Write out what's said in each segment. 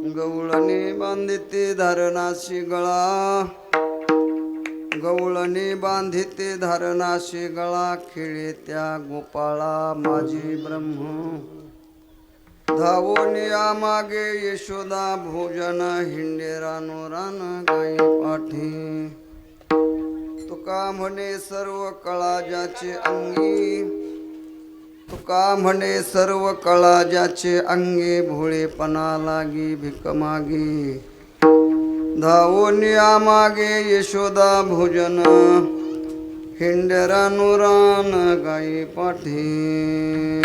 गवळणी बांधिते धारणाशी गळा, गवळणी बांधिते धारणाशी गळा, खेळे त्या गोपाळा माझी ब्रह्म. धावोनिया मागे यशोदा भोजन, हिंडे रानो रान गाई पाठी. तुका म्हणे सर्व कळा ज्याचे अंगी, तुका म्हणे सर्व कळा ज्याचे अंगी, भोळेपणा लागी भिक मागी. धावोनिया मागे यशोदा भोजन, हिंडरानुरान गाई पाठी.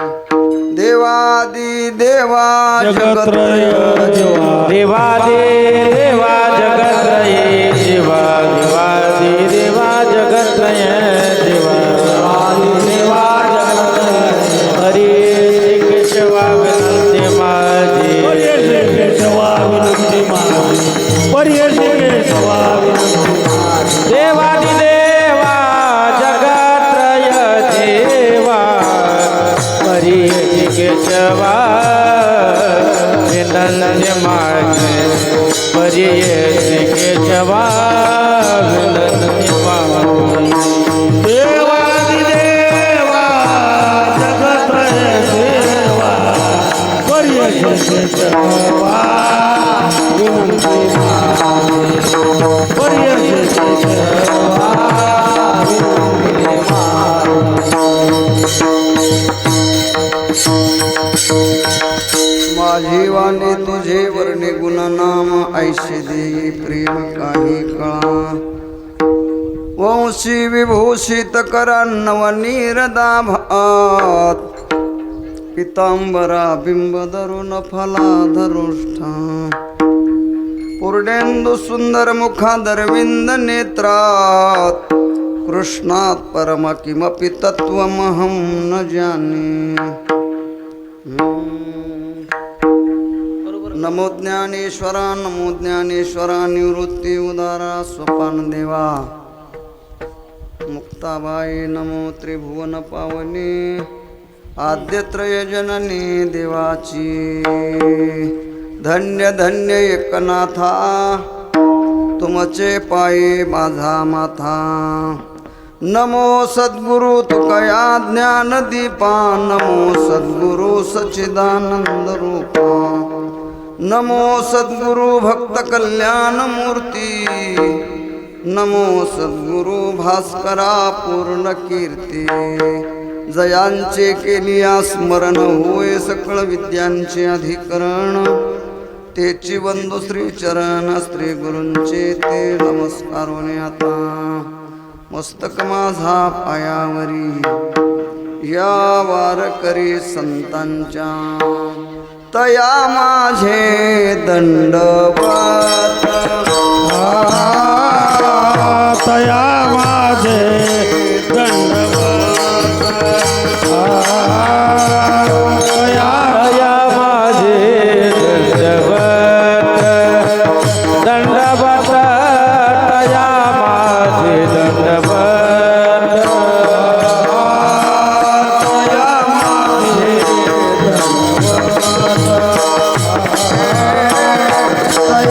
देवादी देवा जगत्रय देवा देवादी देवा जगत्रय देवा देवादी देवा जगत्रय देवा देवा जगत्रय. हरी केशवा विनंती माझी, हरी केशवा विनंती माझी, हरी केशवा विनंती माझी. देवादी देवा जगत्रय देवा हरी केशवा विनंती माझी, हरी केशवा विनंती माझी. देवादी देवा जगत्रय देवा हरी केशवा विनंती माझी, हरी केशवा विनंती माझी. माझी वाणी तुझे वर्णे गुणनाम, ऐशे देई प्रेम काही कळा. वंशी विभूषित करान्नव नीरदाभात, पितांबरा बिंब धरुण फलाधरुष्ठा. पूर्णेंदु सुंदर मुखादरविंद नेत्रात, कृष्णात परम किमपि तत्त्वमहं न जाने. नमो ज्ञानेश्वरा नमो ज्ञानेश्वरा. निवृत्ती उदारा स्वपान देवा. मुक्ताबाई नमो त्रिभुवन पावने, आद्यत्रय जननी देवाची. धन्य धन्य एकनाथा, तुमचे पाये माझा माथा. नमो सद्गुरु तुकया ज्ञानदीपा, नमो सद्गुरु सच्चिदानंद रूपा. नमो सद्गुरु भक्त कल्याण मूर्ती, नमो सद्गुरु भास्करा पूर्ण कीर्ती. जयांचे केलिया स्मरण, होय सकळ विद्यांचे अधिकरण. तेची बंधू श्री चरण, श्री गुरूंचे ते नमस्कारोने आता. मस्तक माझा पायावरी, या वारकरी संतांच्या. तया माझे दंडवत, तया माझे दंडवत. तया माझे दंडवत, दंडवत तया माझे दंडवत. तया माझे दंडवत, तया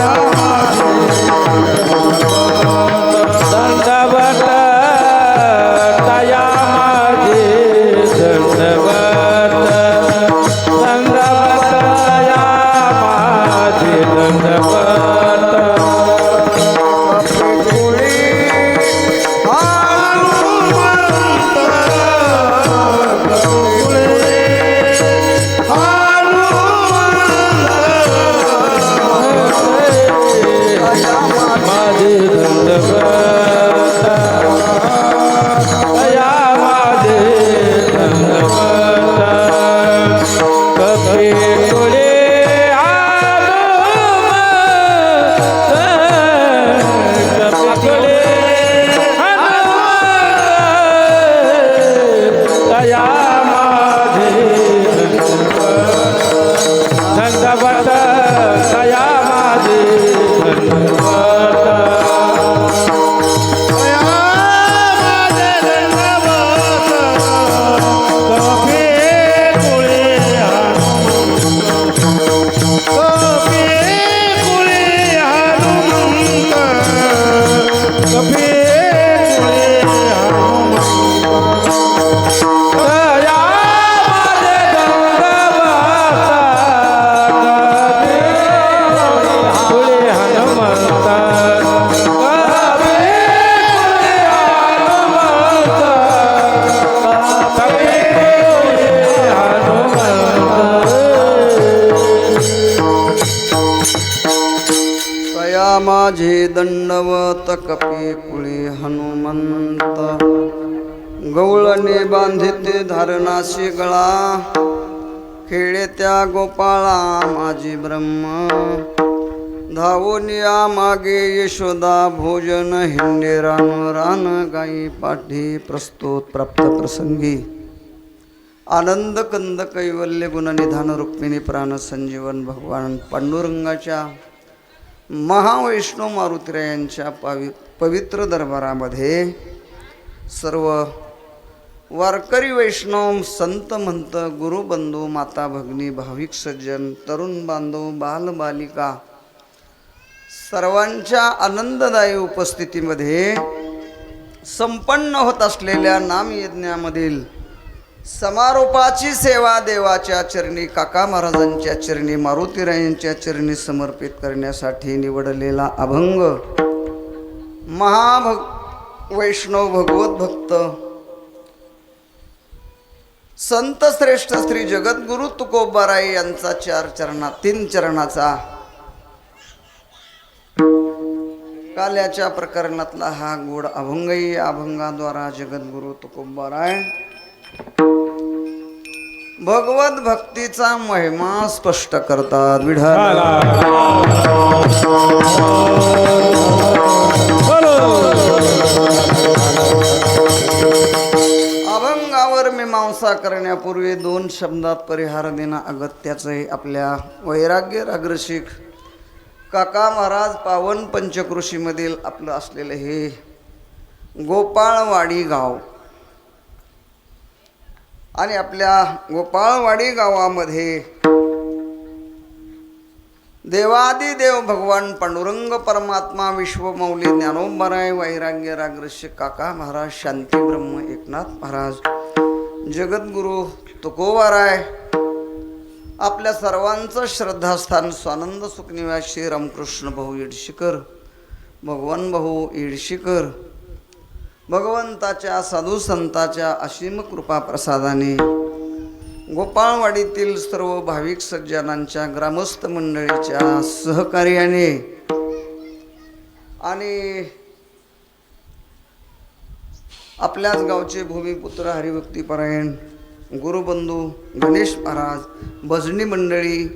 तया माझे दंडवत कपी कुळी हनुमंत गवळणे बांधिते धारणाशी गळा खेळे त्या गोपाळा माझी ब्रह्म धावोनिया मागे यशोदा भोजन हिंडे रान रान गाई पाठी प्रस्तुत प्राप्त प्रसंगी आनंद कंद कैवल्य गुणनिधान रुक्मिणी प्राण संजीवन भगवान पांडुरंगाच्या महावैष्णव मारुतीरायांच्या पवित्र दरबारामध्ये सर्व वारकरी वैष्णव संत महंत गुरुबंधू माता भगिनी भाविक सज्जन तरुण बांधव बाल बालिका सर्वांच्या आनंददायी उपस्थितीमध्ये संपन्न होत असलेल्या नामयज्ञामधील समारोपाची सेवा देवाच्या चरणी काका महाराजांच्या चरणी मारुतीरायांच्या चरणी समर्पित करण्यासाठी निवडलेला अभंग वैष्णव भगवत भक्त संत श्रेष्ठ श्री जगद्गुरु तुकोबाराय यांचा 3 चरणाचा काल्याच्या प्रकरणातला हा गोड अभंगही अभंगाद्वारा जगद्गुरु तुकोबाराय भगवत भक्तीचा महिमा स्पष्ट करतात. विठ्ठल अभंगावर मीमांसा करण्यापूर्वी 2 शब्दात परिहार देणं अगत्याचं आहे. आपल्या वैराग्य रागरसिक काका महाराज पावन पंचकृषीमधील आपलं असलेलं हे गोपाळवाडी गाव आणि आपल्या गोपाळवाडी गावामध्ये देवादिदेव भगवान पांडुरंग परमात्मा विश्वमौली ज्ञानोबाराय वैराग्य रागरसिक काका महाराज शांती ब्रह्म एकनाथ महाराज जगद्गुरु तुकोबाराय आपल्या सर्वांचं श्रद्धास्थान स्वानंद सुखनिवास श्री रामकृष्ण भाऊ येडशीकर भगवान भाऊ येडशीकर भगवंताच्या साधू संतांच्या असीम कृपा प्रसादाने गोपाळवाडीतील सर्व भाविक सज्जनांच्या ग्रामस्थ मंडळीच्या सहकार्याने आणि आपल्याच गावचे भूमिपुत्र हरिभक्तीपरायण गुरुबंधू गणेश महाराज भजनी मंडळी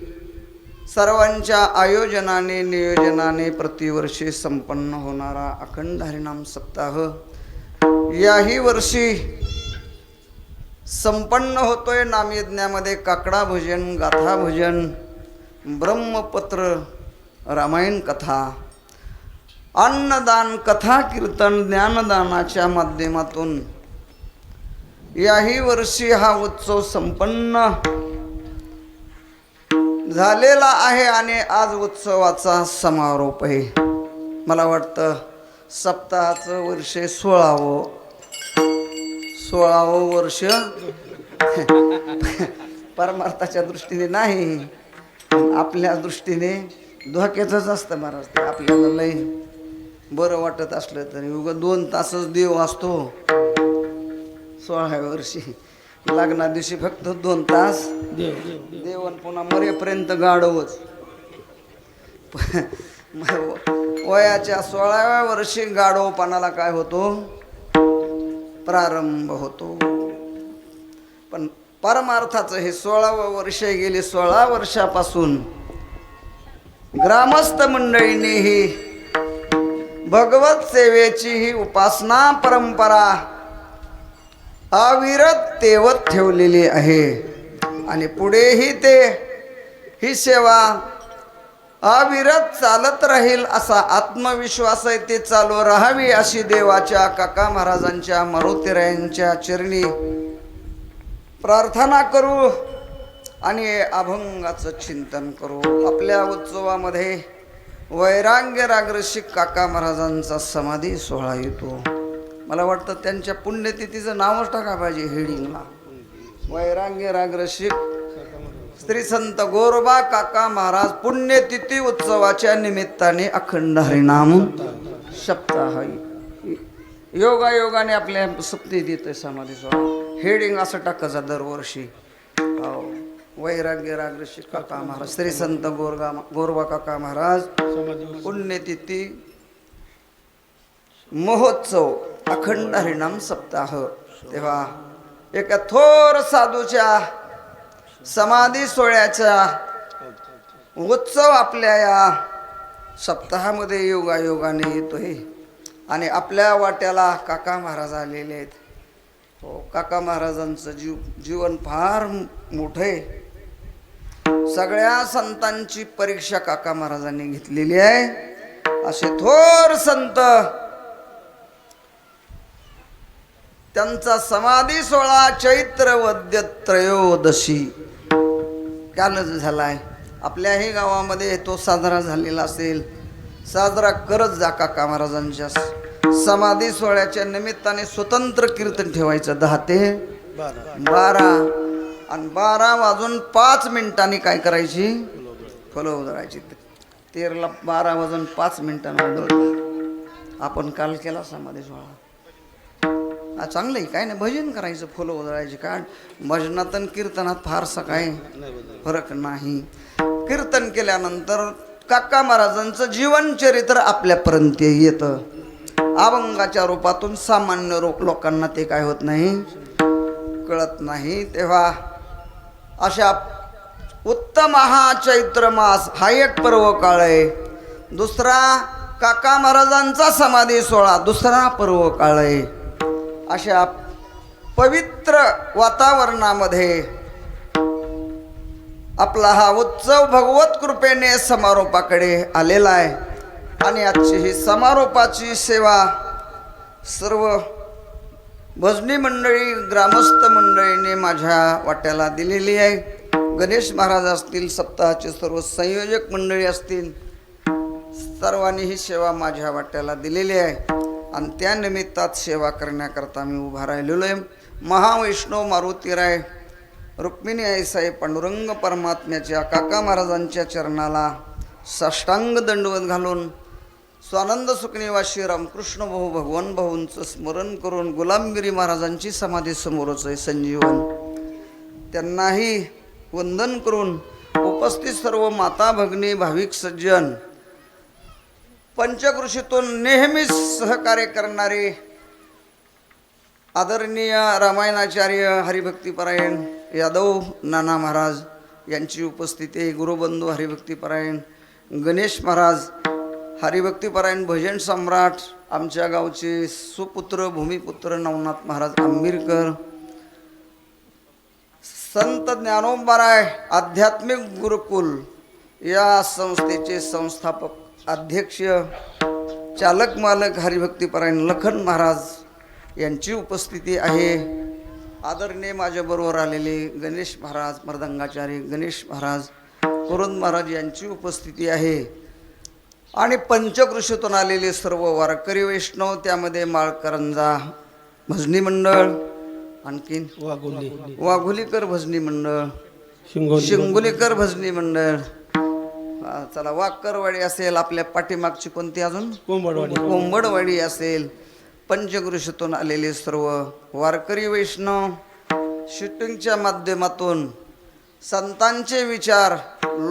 सर्वांच्या आयोजनाने नियोजनाने प्रतिवर्षी संपन्न होणारा अखंड हरिनाम सप्ताह याही वर्षी संपन्न होतोय. नामयज्ञामध्ये काकडा भजन गाथा भजन ब्रह्मपत्र रामायण कथा अन्नदान कथा कीर्तन ज्ञानदानाच्या माध्यमातून याही वर्षी हा उत्सव संपन्न झालेला आहे आणि आज उत्सवाचा समारोप आहे. मला वाटतं सप्ताहाचं वर्ष 16वं वर्ष परमार्थाच्या दृष्टीने नाही आपल्या दृष्टीने धोक्याचंच असतं महाराज. आपल्याला लय बरं वाटत असलं तरी उगा 2 तासच देव असतो. 16व्या वर्षी लग्ना दिवशी फक्त 2 तास देवन पुन्हा मरेपर्यंत गाढवच. वयाच्या 16व्या वर्षी गाढवपणाला काय होतो प्रारंभ होतो. पण परमार्थाचं हे 16वं वर्ष गेली. 16 वर्षापासून ग्रामस्थ मंडळींनी ही भगवत सेवेची ही उपासना परंपरा अविरत तेवत ठेवलेली आहे आणि पुढेही ही सेवा अविरत चालत राहील असा आत्मविश्वास आहे. ते चालू राहावी अशी देवाच्या काका महाराजांच्या मारुतीरायांच्या चरणी प्रार्थना करू आणि अभंगाचं चिंतन करू. आपल्या उत्सवामध्ये वैराग्य रागरसिक काका महाराजांचा समाधी सोहळा येतो. मला वाटतं त्यांच्या पुण्यतिथीचं नावच टाका पाहिजे हेडिंगला. वैराग्य रागरसिक श्री संत गोरोबा काका महाराज पुण्यतिथी उत्सवाच्या निमित्ताने अखंड हरिनाम सप्ताह योगायोगाने आपल्या सप्ती देतोय समाधी सोहळा. हेडिंग असं टाकायचं दरवर्षी. हो वैराग्य रागऋषी काका महाराज श्री संत गोरबा काका महाराज पुण्यतिथी महोत्सव अखंड हरिनाम सप्ताह। तेव्हा एका थोर साधूच्या समाधी सोहळ्याचा उत्सव आपल्या या सप्ताहामध्ये योगायोगाने येतोय आणि आपल्या वाट्याला काका महाराज आलेले आहेत। हो, काका महाराजांचं जीवन फार मोठं आहे। सगळ्या संतांची परीक्षा काका महाराजांनी घेतलेली आहे। असे थोर संत, त्यांचा समाधी सोहळा चैत्र वद्य त्रयोदशी कालच झालाय। आपल्याही गावामध्ये तो साजरा झालेला असेल, साजरा करत जा। काका महाराजांच्या समाधी सोहळ्याच्या निमित्ताने स्वतंत्र कीर्तन ठेवायचं 10 ते 12 आणि 12 वाजून 5 मिनिटांनी काय करायची? फुलं उधळायची। 13ला 12 वाजून 5 मिनिटांना आपण काल केला समाधी सोहळा। चांगलं आहे, काय नाही, भजन करायचं, फुलं उधळायची। काय भजनात आणि कीर्तनात फारसा काय फरक नाही। कीर्तन केल्यानंतर काका महाराजांचं जीवनचरित्र आपल्यापर्यंत येतं अभंगाच्या रूपातून। सामान्य लोकांना ते काय होत नाही, कळत नाही। तेव्हा अशा उत्तम हा चैत्र मास हा एक पर्व काळ आहे। दुसरा काका महाराजांचा समाधी सोहळा दुसरा पर्व काळ आहे। अशा पवित्र वातावरणामध्ये आपला हा उत्सव भगवत कृपेने समारोपाकडे आलेला आहे आणि आजची ही समारोपाची सेवा सर्व भजनी मंडळी, ग्रामस्थ मंडळीने माझ्या वाट्याला दिलेली आहे। गणेश महाराज असतील, सप्ताहाचे सर्व संयोजक मंडळी असतील, सर्वांनी ही सेवा माझ्या वाट्याला दिलेली आहे आणि त्या निमित्तात सेवा करण्याकरता मी उभा राहिलेलो आहे। महावैष्णव मारुतीराय रुक्मिणी आईसाहेब पांडुरंग परमात्म्याच्या काका महाराजांच्या चरणाला साष्टांग दंडवत घालून स्वानंद सुखनिवासी रामकृष्ण भाऊ भगवान भाऊंचं स्मरण करून गुलामगिरी महाराजांची समाधी समोरच आहे संजीवन, त्यांनाही वंदन करून उपस्थित सर्व माता भगिनी भाविक सज्जन, पंचकृषीतून नेहमीच सहकार्य करणारे आदरणीय रामायणाचार्य हरिभक्तीपरायण यादव नाना महाराज यांची उपस्थिती, गुरुबंधू हरिभक्तीपरायण गणेश महाराज, हरिभक्तीपरायण भजन सम्राट आमच्या गावचे सुपुत्र भूमिपुत्र नवनाथ महाराज आंबेडकर, संत ज्ञानोबाराय आध्यात्मिक गुरुकुल या संस्थेचे संस्थापक अध्यक्ष चालक मालक हरिभक्तीपरायण लखन महाराज यांची उपस्थिती आहे। आदरणीय माझ्याबरोबर आलेले गणेश महाराज मर्दंगाचार्य गणेश महाराज कुरुंद महाराज यांची उपस्थिती आहे आणि पंचकृषीतून आलेले सर्व वारकरी वैष्णव, त्यामध्ये माळकरंजा भजनी मंडळ, आणखीन वाघोलीकर भजनी मंडळ, शिंगोलीकर भजनी मंडळ, चला वाकरवाडी असेल, आपल्या पाठीमागची कोणती अजून कोंबडवाडी असेल, पंचकृषीतून आलेले सर्व वारकरी वैष्णव शूटिंगच्या माध्यमातून संतांचे विचार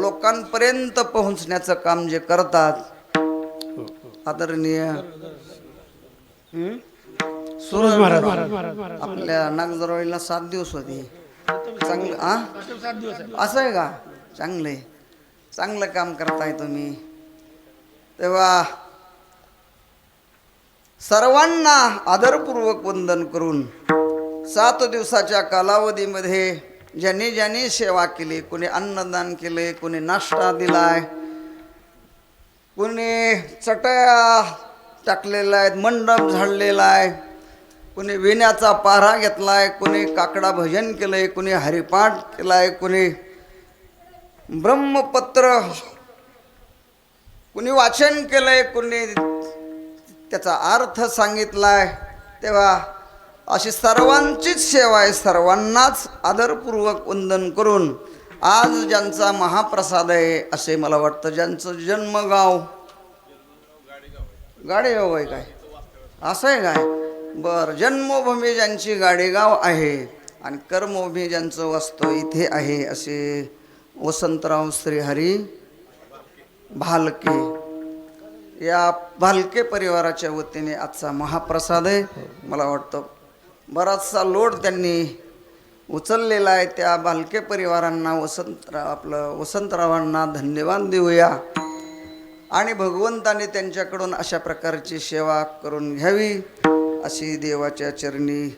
लोकांपर्यंत पोहोचण्याचं काम जे करतात, आदरणीय सूरज महाराज आपल्या नागजरवाडीला 7 दिवस होते। चांगलं असं आहे का? चांगले, चांगलं काम करताय तुम्ही। तेव्हा सर्वांना आदरपूर्वक वंदन करून 7 दिवसाच्या कालावधीमध्ये ज्यांनी ज्यांनी सेवा केली, कोणी अन्नदान केले, कोणी नाश्ता दिलाय, कोणी चटया टाकलेला आहे, मंडप झाडलेला आहे, कोणी विण्याचा पारा घेतलाय, कोणी काकडा भजन केलंय, कोणी हरिपाठ केलाय, कोणी ब्रह्मपत्र कोणी वाचन केलंय, कोणी त्याचा अर्थ सांगितलाय। तेव्हा अशी सर्वांचीच सेवा आहे। सर्वांनाच आदरपूर्वक वंदन करून आज ज्यांचा महाप्रसाद आहे असे मला वाटतं, ज्यांचं जन्मगाव गाडेगाव आहे काय, असं आहे काय? बरं, जन्मभूमी ज्यांची गाडेगाव आहे आणि कर्मभूमी ज्यांचं वास्तव इथे आहे असे वसंतराव श्रीहरी भालके, या भालके परिवाराच्या वतीने आजचा महाप्रसाद आहे. मला वाटतं बराचसा लोड त्यांनी उचललेला आहे. त्या भालके परिवारांना वसंतरावांना धन्यवाद देऊया आणि भगवंताने त्यांच्याकडून अशा प्रकारची सेवा करून घ्यावी अशी देवाच्या चरणी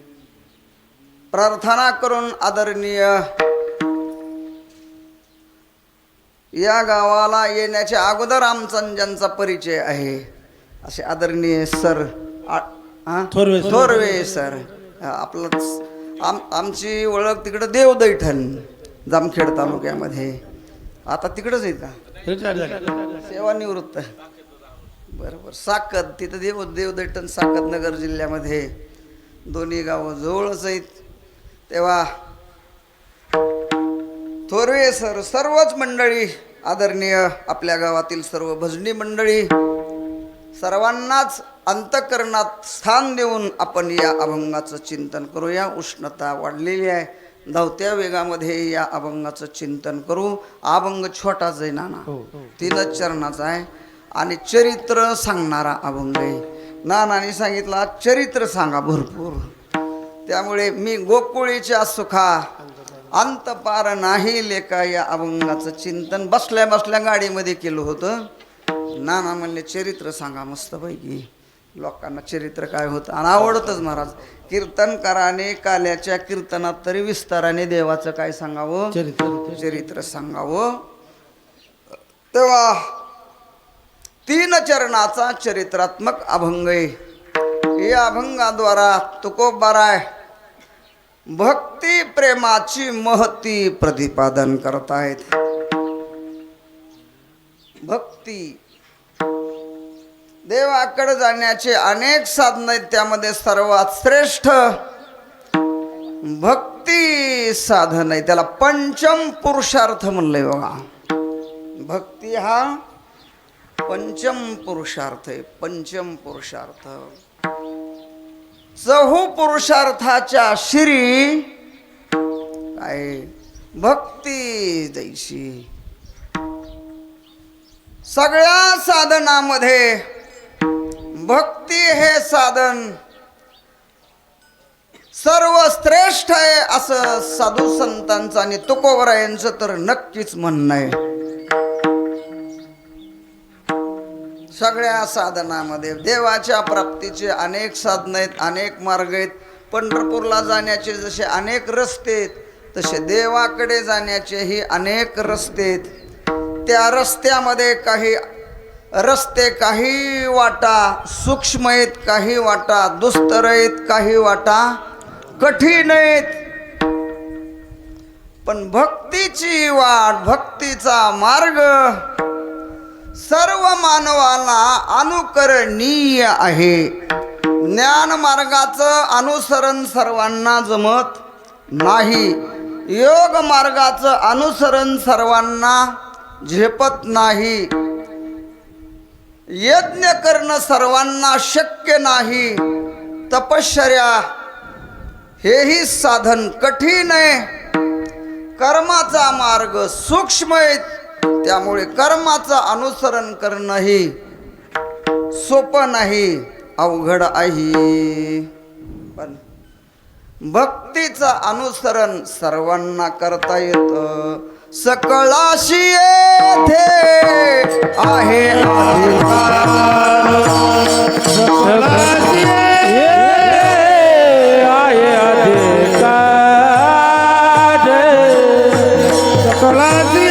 प्रार्थना करून आदरणीय या गावाला येण्याच्या अगोदर आमचा ज्यांचा परिचय आहे असे आदरणीय सर थोरवे सर, आपलं आमची ओळख तिकडं देवदैठण जामखेड तालुक्यामध्ये, आता तिकडंच आहेत का सेवानिवृत्त, बरोबर. साकद तिथं देवदैठण साकद नगर जिल्ह्यामध्ये दोन्ही गावं जवळच आहेत. तेव्हा थोरवे सर, सर्वच मंडळी, आदरणीय आपल्या गावातील सर्व भजनी मंडळी, सर्वांनाच अंतःकरणात स्थान देऊन आपण या अभंगाचं चिंतन करूया. उष्णता वाढलेली आहे, धावत्या वेगामध्ये या अभंगाचं चिंतन करू. अभंग छोटाच आहे नाना, 3च चरणाचा आहे आणि चरित्र सांगणारा अभंग आहे. नानाने सांगितला चरित्र सांगा भरपूर, त्यामुळे मी गोकुळीच्या सुखा अंत पार नाही लेका या अभंगाचं चिंतन बसल्या बसल्या गाडीमध्ये केलं होतं. नाना म्हणले चरित्र सांगा मस्तपैकी, लोकांना चरित्र काय होतं आणि आवडतच महाराज. कीर्तनकाराने काल्याच्या कीर्तनात तरी विस्ताराने देवाचं काय सांगावं, चरित्र सांगावं. तेव्हा 3 चरणाचा चरित्रात्मक अभंग आहे. या अभंगाद्वारा तुकोबाराय भक्ती प्रेमाची महती प्रतिपादन करतायत. भक्ती, देवाकडे जाण्याचे अनेक साधन आहेत, त्यामध्ये सर्वात श्रेष्ठ भक्ती साधन आहे. त्याला पंचम पुरुषार्थ म्हणलंय बघा. भक्ती हा पंचम पुरुषार्थ आहे. पंचम पुरुषार्थ, चहू पुरुषार्थाच्या शिरी काय भक्ती जैशी. सगळ्या साधनामध्ये भक्ती हे साधन सर्वश्रेष्ठ आहे असं साधू संतांचं आणि तुकोबरायांचं तर नक्कीच म्हणणं आहे. सगळ्या साधनामध्ये देवाच्या प्राप्तीचे अनेक साधन आहेत, अनेक मार्ग आहेत. पंढरपूरला जाण्याचे जसे अनेक रस्ते आहेत, तसे देवाकडे जाण्याचेही अनेक रस्ते आहेत. त्या रस्त्यामध्ये काही रस्ते, काही वाटा सूक्ष्म आहेत, काही वाटा दुस्तर आहेत, काही वाटा कठीण आहेत. पण भक्तीची वाट, भक्तीचा मार्ग सर्व मानवाला अनुकरणीय आहे. ज्ञान मार्गाचं अनुसरण सर्वांना जमत नाही, योग मार्गाचं अनुसरण सर्वांना झेपत नाही, यज्ञ करणं सर्वांना शक्य नाही, तपश्चर्या हेही साधन कठीण आहे, कर्माचा मार्ग सूक्ष्म आहे, त्यामुळे कर्माचं अनुसरण करणंही सोपं नाही, अवघड आहे. पण भक्तीचं अनुसरण सर्वांना करता येतं. सकळाशी येथे आहे अधिकार, सकळाशी आहे अधिकार, सकळाशी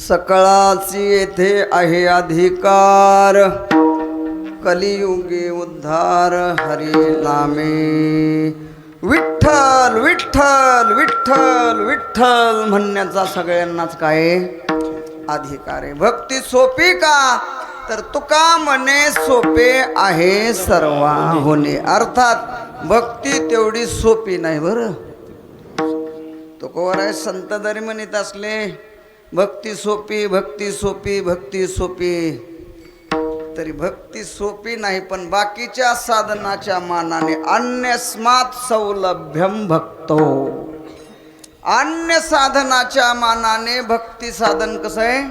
सकळाची येथे आहे अधिकार, कलियुगे उद्धार हरी नामे. विठ्ठल विठ्ठल विठ्ठल विठ्ठल म्हणण्याचा सगळ्यांनाच काय अधिकार आहे. भक्ती सोपी का तर तुका म्हणे सोपे आहे सर्वा होणे. अर्थात भक्ती तेवढी सोपी नाही बरं. तुकोवर आहे संत जरी म्हणत असले भक्ती सोपी भक्ती सोपी भक्ती सोपी, तरी भक्ती सोपी नाही. पण बाकीच्या साधनाच्या मानाने अन्यस्मात् सौलभ्यम भक्तो, अन्य साधनाच्या मानाने भक्ती साधन कसं आहे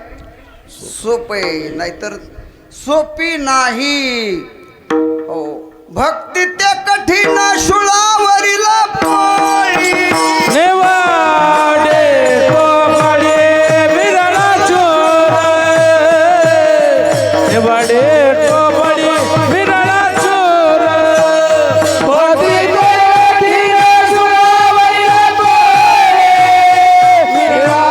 सोपे, नाहीतर सोपी नाही. हो भक्ती ते कठीण शुळावरील पोळी. नेवाडे कोमाडे विरळा चोर, नेवाडे कोमाडे विरळा चोर. भक्ती ते कठीण शुळावरील पोळी. विरळा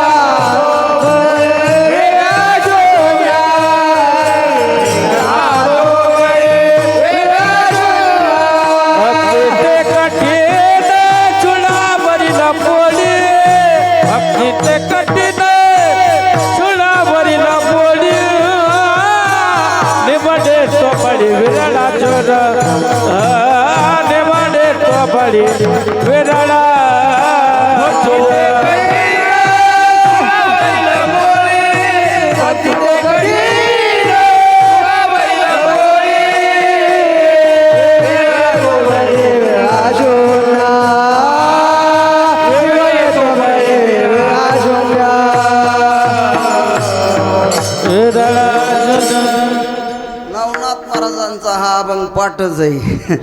नवनाथ महाराजांचा हा अभंग पाठच आहे.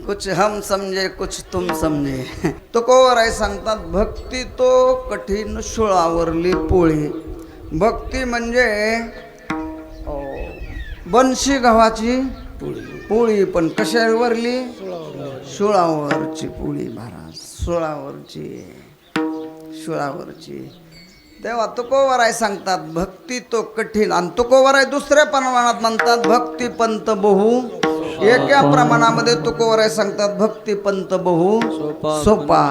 कुछ हम समजे कुछ तुम समजे. तुकोवर आहे सांगतात भक्ती तो कठीण शुळावरली पोळी. भक्ती म्हणजे बनशी गव्हाची पोळी, पण कशावरली शुळावरची पोळी महाराज. शुळावरची तेव्हा तुकोवर आहे सांगतात भक्ती तो कठीण. आणि तुकोवर आहे दुसऱ्या प्रमाणात म्हणतात भक्ती पंत बहु. एका प्रमाणामध्ये तुकोवर आहे सांगतात भक्ती पंत बहु सोपा.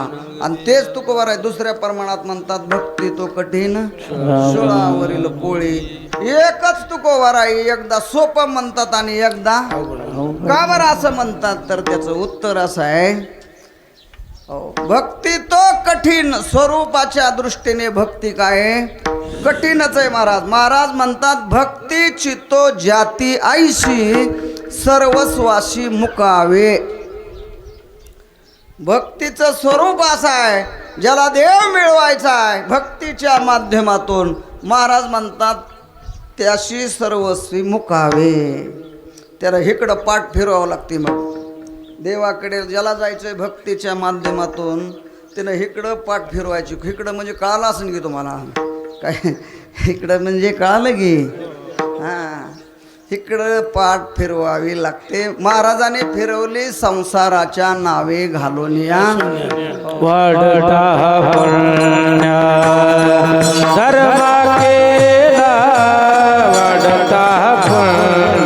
आणि तेच तुकोवर आहे दुसऱ्या प्रमाणात म्हणतात भक्ती तो कठीण शुळावरील पोळी. एकच तुकोवर आहे एकदा सोपं म्हणतात आणि एकदा का बरं असं म्हणतात, तर त्याचं उत्तर असं आहे भक्ती तो कठीण. स्वरूपाच्या दृष्टीने भक्ती काय कठीणच आहे महाराज. महाराज म्हणतात भक्ती चित्तो जाती आईशी सर्वस्वाशी मुकावे. भक्तीचं स्वरूप असं आहे ज्याला देव मिळवायचा आहे भक्तीच्या माध्यमातून. महाराज म्हणतात त्याशी सर्वस्वी मुकावे. त्याला इकडं पाठ फिरवावं लागते. मग देवाकडे ज्याला जायचंय भक्तीच्या माध्यमातून त्यानं इकडं पाठ फिरवायची. इकडं म्हणजे कळालं असेल की तुम्हाला काय, इकडं म्हणजे कळालं की हां इकडं पाठ फिरवावी लागते. महाराजाने फिरवली संसाराच्या नावे घालून या. वाढता पुण्य धर्म केला, वाढता पुण्य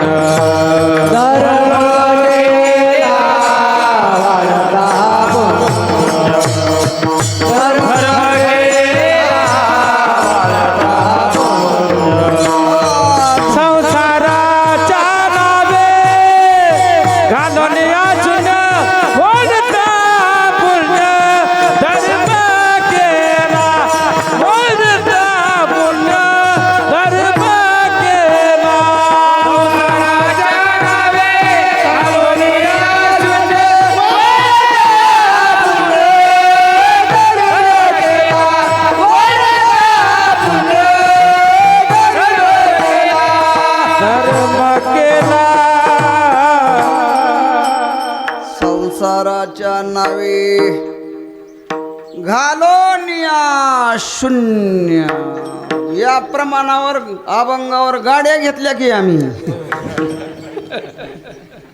संसाराच्या नावे घालून या शून्य. या प्रमाणावर अभंगावर गाड्या घेतल्या की आम्ही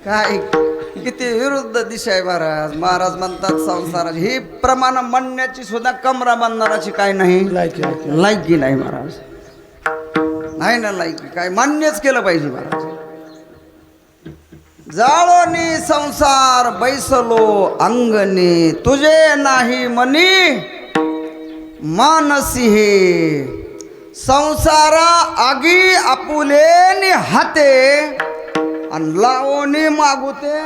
काय किती विरुद्ध दिशा आहे महाराज. महाराज म्हणतात संसाराची ही प्रमाण म्हणण्याची सुद्धा कमरा बांधणाराची काय नाही लायकी नाही महाराज. नाही ना लायकी, काय मान्यच केलं पाहिजे महाराज. जाळोनी संसार बैसलो अंगणी, तुझे नाही मनी मानसी हे. संसारा आगी आपुलेनी हाते आणि लावणी मागुते.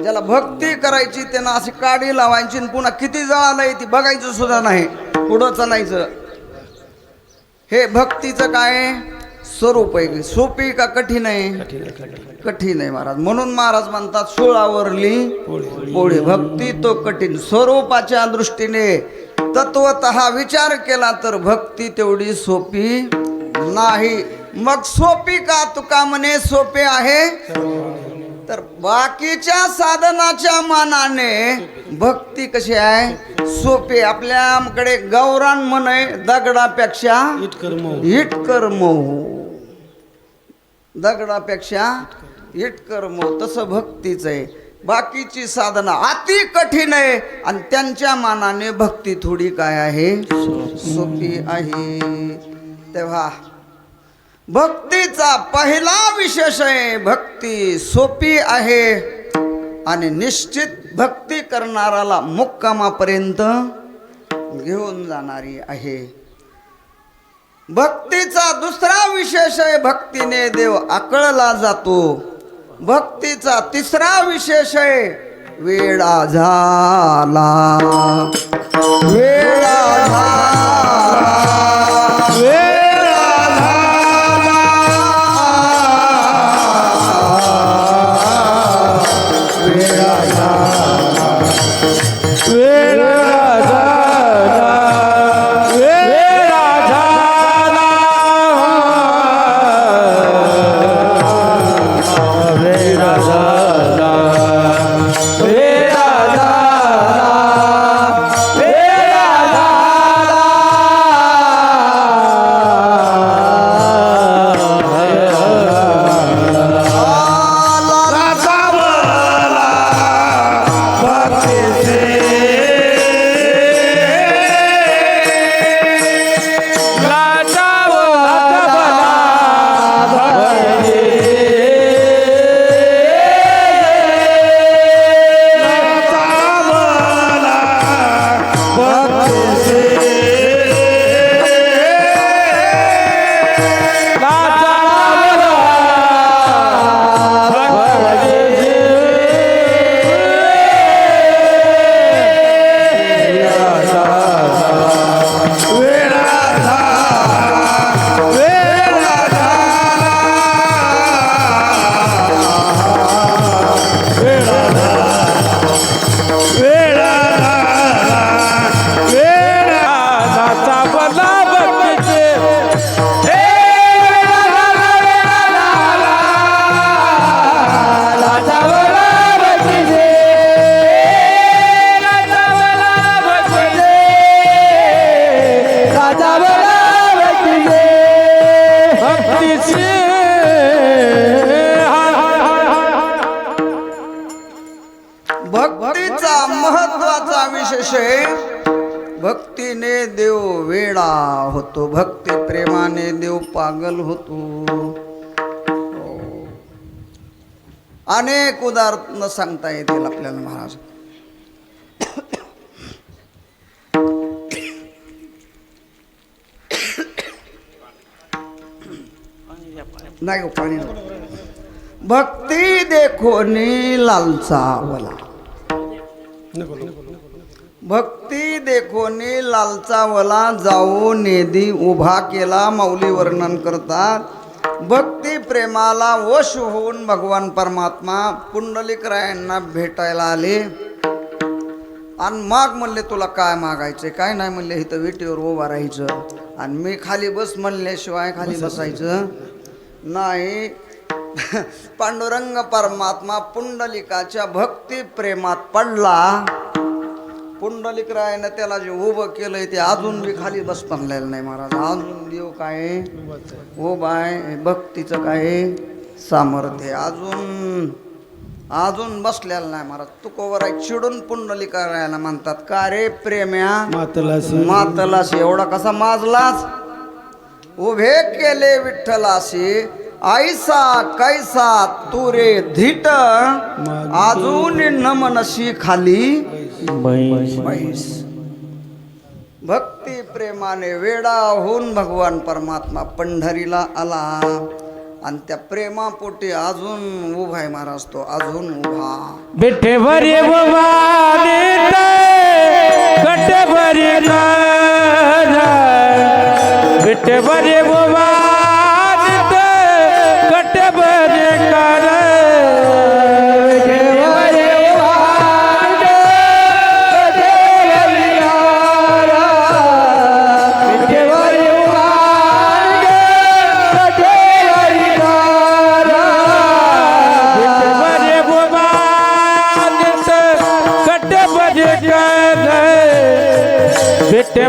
ज्याला भक्ती करायची त्यांना अशी काडी लावायची आणि पुन्हा किती जळालंय ती बघायचं सुद्धा नाही, पुढं चालायचं. हे भक्तीचं काय स्वरूप आहे. सोपी का कठीण आहे? कठीण आहे महाराज. म्हणून महाराज म्हणतात सोळावरली पोळी. भक्ती तो कठीण. स्वरूपाच्या दृष्टीने तत्वतः विचार केला तर भक्ती तेवढी सोपी नाही. मग सोपी का? तुका म्हणे सोपे आहे. तर बाकीच्या साधनाच्या मानाने भक्ती कशी आहे? सोपे. आपल्याकडे गौराण म्हणे दगडापेक्षा इटकर मऊ, दगडापेक्षा इटकर मऊ. तसं भक्तीच आहे. बाकीची साधना अति कठीण आहे आणि त्यांच्या मानाने भक्ती थोडी काय आहे? सोपी आहे. तेव्हा भक्तीचा पहिला विशेष आहे भक्ती सोपी आहे आणि निश्चित भक्ती करणाराला मुक्कामापर्यंत घेऊन जाणारी आहे. भक्तीचा दुसरा विशेष आहे भक्तीने देव आकळला जातो. भक्तीचा तिसरा विशेष आहे वेळा झाला, वेळा झाला, वेळा झाला, वेळा झाला, वेळा झाला, वेळा झाला, वेळा झाला, वेळा झाला, वेळा भक्तीचा महत्वाचा विशेष आहे भक्तीने देव वेडा होतो. भक्ती प्रेमाने देव पागल होतो. अनेक उदाहरण सांगता येतील आपल्याला महाराज. नाही हो, पाणी नको. भक्ती देखोनी लालचावला, भक्ती देखोनी लालचावला, जाऊ नेदी उभा केला. माऊली वर्णन करतात भक्ती प्रेमाला वश होऊन भगवान परमात्मा पुंडलिकरायांना भेटायला आले आणि माग म्हणले तुला काय मागायचे? काय नाही म्हणले इथं विटेवर उभा राहायचं आणि मी खाली बस म्हणल्याशिवाय खाली बसायचं नाही. पांडुरंग परमात्मा पुंडलिकाच्या भक्ती प्रेमात पडला. पुंडलिकरायानं त्याला जे उभं केलंय ते अजून बी खाली बस म्हणलेलं नाही महाराज. अजून देव काय उभा आहे. भक्तीचं काय सामर्थ्य अजून अजून बसलेला नाही महाराज तुकोवर आहे चिडून पुंडलिका राहायला म्हणतात का रे प्रेम्या मातलाशी एवढा कसा माजलाच उभे केले विठ्ठलाशी ऐसा कैसा तू रे धीट अजून नमनशी खाली म्हैस भक्ती प्रेमाने वेडा होऊन भगवान परमात्मा पंढरीला आला आणि त्या प्रेमापोटी अजून उभा आहे महाराज तो अजून उभा विठ्ठल कटभरी विठ्ठल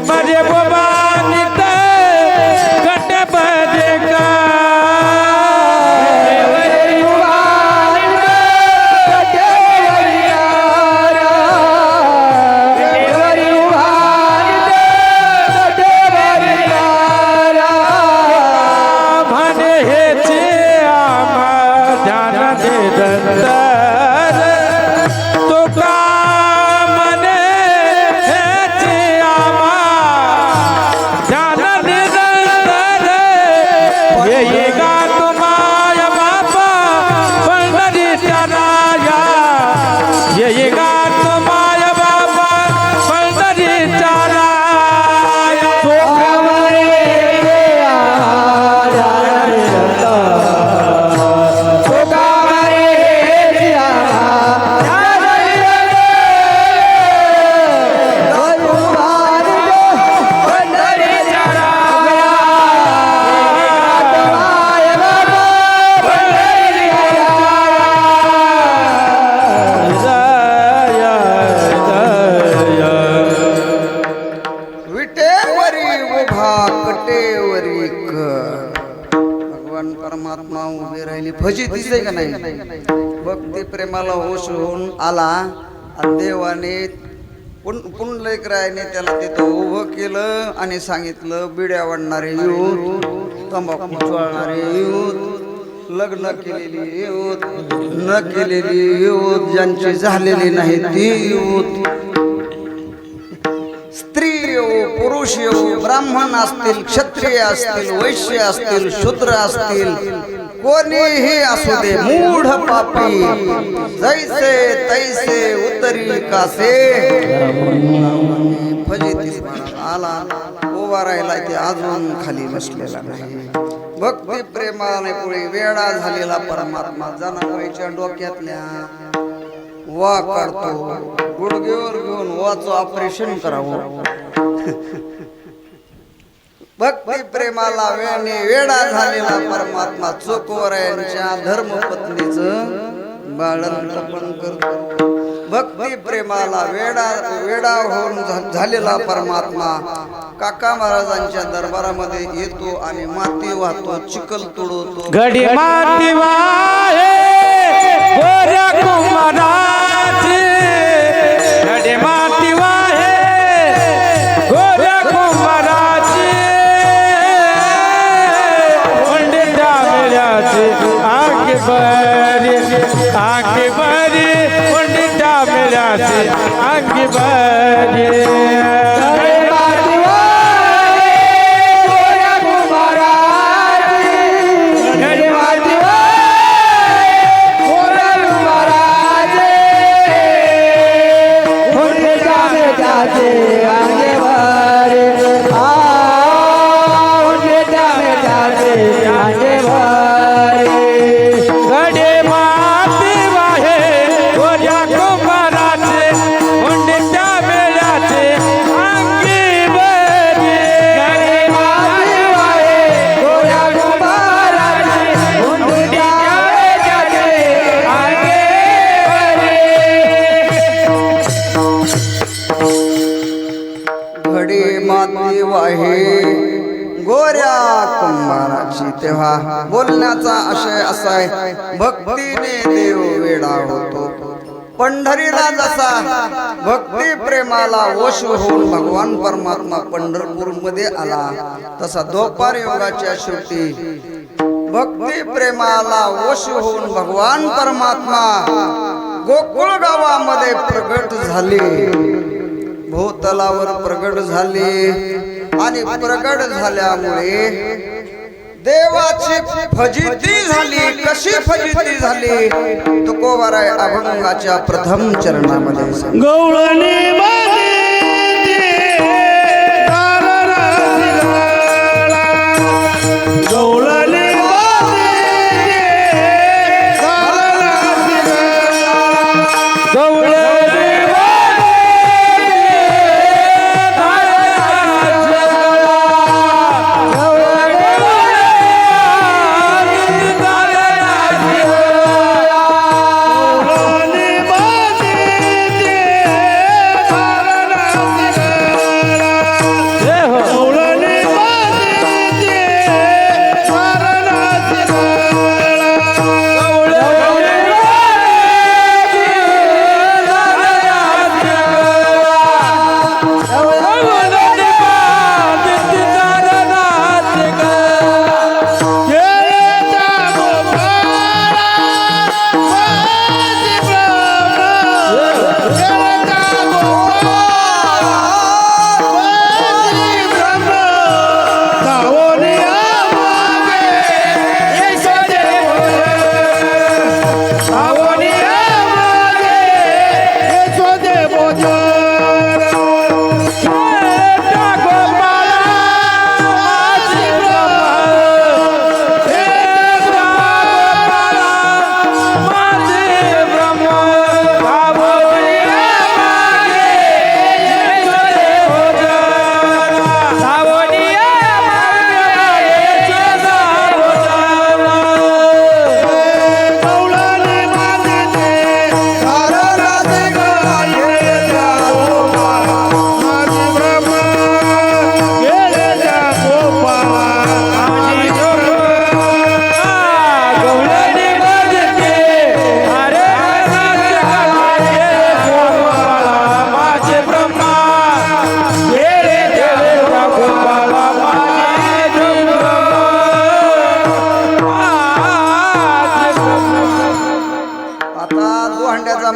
मरे बाबा नित कट बजे का भने हेचे आमा ध्यान दे दंतर तो का भगवान परमात्मा उभे राहिली भजी दिसते का नाही भक्ती प्रेमाला होश होऊन आला आणि देवाने पुंडलिकरायाने त्याला तिथं उभं केलं आणि सांगितलं बिड्या वाढणारे यूथ तंबाखू चोळणारे यूथ लग्न केलेली यूथ न केलेली यूथ ज्यांची झालेली नाही ती यूथ स्त्री येऊ पुरुष येऊ ब्राह्मण असतील क्षत्रिय असतील वैश्य असतील शूद्र असतील कोणीही असू दे मूढ पापी जैसे तैसे उतरी कासे फजिती आला उभा राहिला ते अजून खाली बसलेला नाही भक्ती प्रेमाने पुढे वेडा झालेला परमात्मा जनाबाईच्या डोक्यातल्या वा काढतो गुडघेवर घेऊन वाचं ऑपरेशन करावं भक्ती प्रेमाला वेडा झालेला परमात्मा चोखवरायांच्या धर्मपत्नीचं बाळंतपण करतो भक्ती प्रेमाला वेडा होऊन झालेला परमात्मा काका महाराजांच्या दरबारामध्ये येतो आणि माती वाहतो चिखल तुडवतो गडी माती वाहे गोऱ्या कुमाराची गडी माती वाहे गोऱ्या कुमाराची पंडिता मेल्याची आंख बरी पंडिता मेल्याची आंख बरी तेव्हा बोलण्याचा आशय असा आहे, भक्तीने देव वेडा होतो. पंढरीला जसा भक्ती प्रेमाला वश होऊन भगवान परमात्मा पंढरपूर मध्ये आला, तसा द्वापार युगाच्या शेवटी भक्ती प्रेमाला वश होऊन भगवान परमात्मा गोकुळ गावामध्ये प्रगट झाले, भूतलावर प्रगट झाले. आणि प्रगट झाल्यामुळे देवाची फजिती झाली. कशी फजिती झाली? तुकोबाराय अभंगाच्या प्रथम चरणामध्ये गवळणी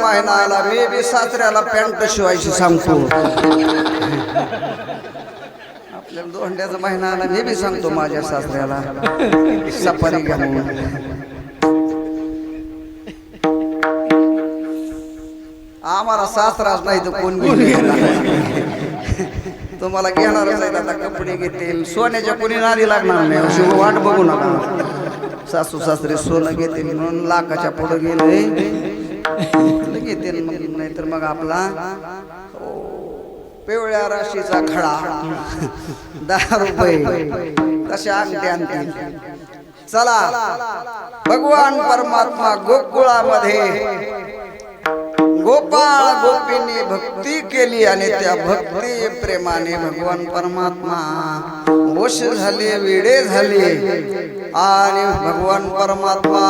महिना आला, मी बी सासऱ्याला पॅन्ट शिवायची सांगतो. आपल्याला दोंड्याचा महिना आला, मी बी सांगतो माझ्या सासऱ्याला सफारी घ्या म्हणून. आम्हाला सासराच नाही तर कोण तुम्हाला घेणारच आहे. आता कपडे घेतील, सोन्याच्या कोणी नारी लागणार नाही, शिव वाट बघू नका. सासू सासरे सोनं घेतील म्हणून लाखाच्या पुढे गेले घेतील, नाही तर मग आपला पिवळ्या राशीचा खडा 10 रुपये तशा अंगठ्या आणतील. चला, भगवान परमात्मा गोकुळामध्ये गोपाळ गोपींनी भक्ती केली आणि त्या भक्ती प्रेमाने भगवान परमात्मा वश झाले, वेडे झाले. आणि भगवान परमात्मा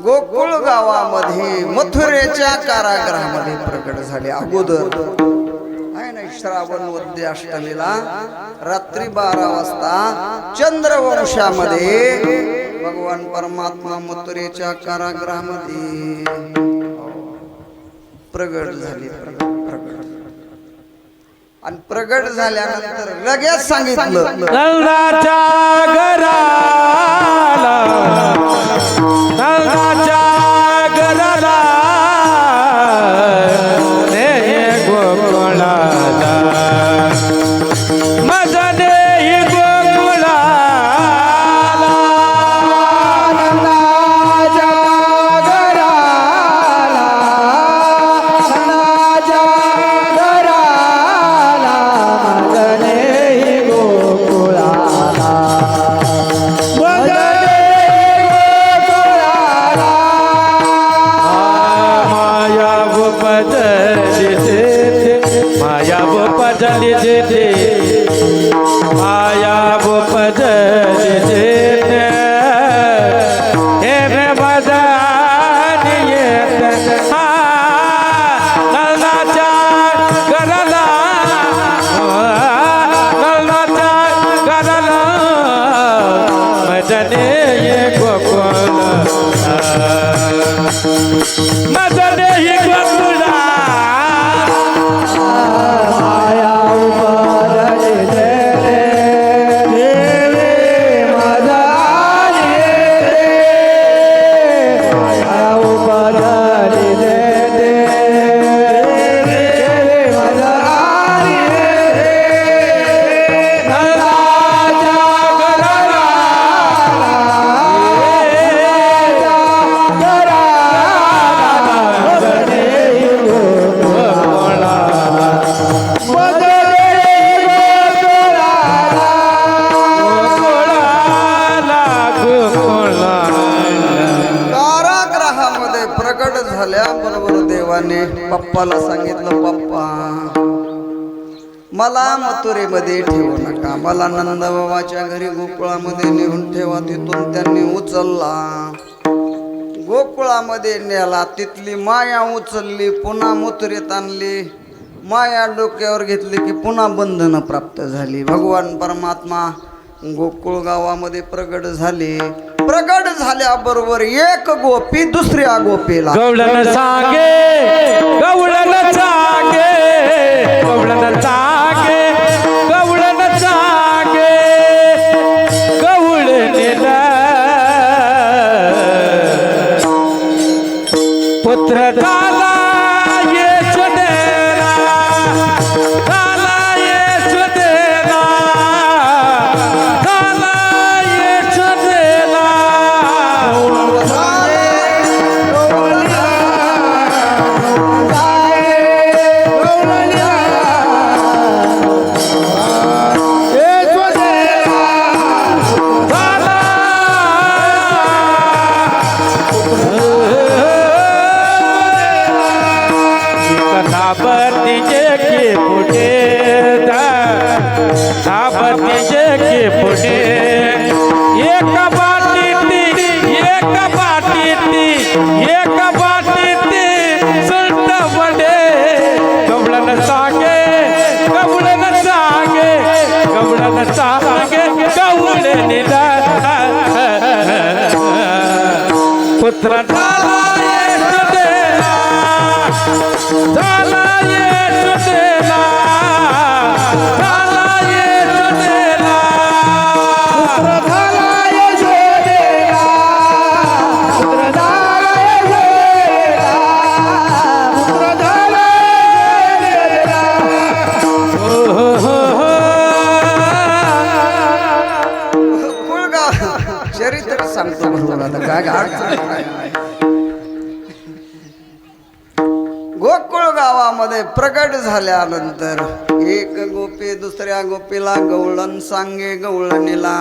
गोकुळ गावामध्ये मथुरेच्या कारागृहामध्ये प्रकट झाले. अगोदर आहे ना, श्रावण वद्य अष्टमीला रात्री 12 वाजता चंद्रवंशामध्ये भगवान परमात्मा मथुरेच्या कारागृहामध्ये प्रगट झाले. आणि प्रगट झाल्यानंतर लगेच सांगितलं, नंदाच्या घराला, नंदाच्या घराला ने गोकुळाला, माझा ने गोकुळाला, नंदाच्या घराला, नंदाच्या घराला, माझा ने गोकुळाला, माझा ने गोकुळाला. माया गोपजली जेथे, माया गोपजली जेथे, माया गोपजली जेथे, झाल्याबरोबर देवाने पप्पाला सांगितलं, पप्पा मला मथुरेमध्ये ठेवू नका, मला नंदबाबाच्या घरी गोकुळामध्ये नेऊन ठेवा. तिथून त्यांनी उचलला, गोकुळामध्ये नेला, तिथली माया उचलली, पुन्हा मथुरेत आणली, माया डोक्यावर घेतली की पुन्हा बंधनं प्राप्त झाली. भगवान परमात्मा गोकुळ गावामध्ये प्रगट झाले. प्रगट झाल्याबरोबर एक गोपी दुसऱ्या गोपीला गवळण सांगे, गवळण सांगे, गवळण सांगे, गवळण सांगे, गवळणीला पुत्र झाला येशुदेवा, झाला येशुदेवा, झाला येशुदेवा. धाबतीचे के पुढे, धाबतीचे के पुढे, एक बाटीती, एक बाटीती, एक बाटीती सुंट वडे. गवळण सांगे, गवळण सांगे, गवळण सांगे, गवळणीला पुत्र झाला येशुदेवा, झाला येशुदेवा, झाला येशुदेवा, पुत्र झाला येशुदेवा, पुत्र झाला येशुदेवा, पुत्र झाला येशुदेवा. हो हो हो हो. गोकुळगाव चरित्र सांगतो बरोबर. आता काय अडचण काय? गोकुळ गावामध्ये प्रगट झाल्यानंतर एक गोपी दुसऱ्या गोपीला गवळण सांगे, गवळणीला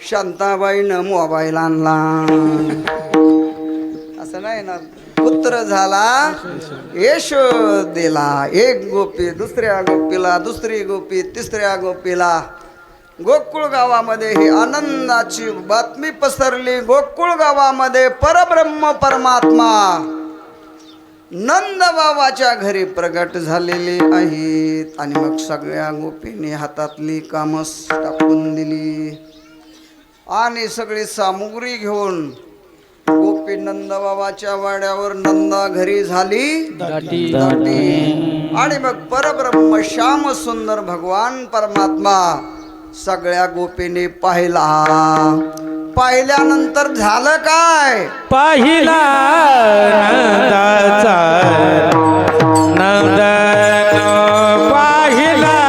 शांताबाईनं मोबाईल आणला. असं नाही ना, पुत्र झाला यशोदेला. एक गोपी दुसऱ्या गोपीला, दुसरी गोपी तिसऱ्या गोपीला. गोकुळ गावामध्ये ही आनंदाची बातमी पसरली. गोकुळ गावामध्ये परब्रह्म परमात्मा नंदबाबाच्या घरी प्रगट झालेले आहेत. आणि मग सगळ्या गोपींनी हातातली कामस टाकून दिली आणि सगळी सामुग्री घेऊन गोपी नंदबाबाच्या वाड्यावर नंदा घरी झाली दाटी. आणि मग परब्रह्म श्याम सुंदर भगवान परमात्मा सगळ्या गोपींनी पाहिला. पाहिल्यानंतर झालं काय? पाहिला नंदाचा नंदन, पाहिला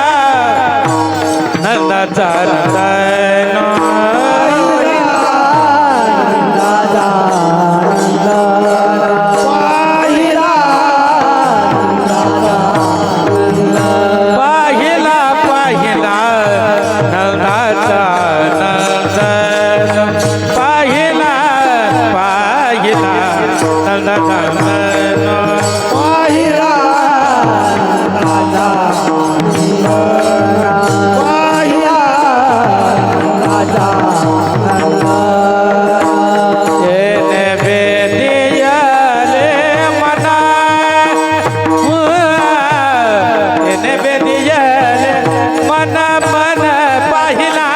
नंदाचा नंदन, पाहिला पाहिला नंदाचा नंदन, पाहिला पाहिला नंदाचा नंदन, पाहिला नंदाचा पाहिला नंदाचा येने बेदियाले मना, येने बेदियाले मना मन, पाहिला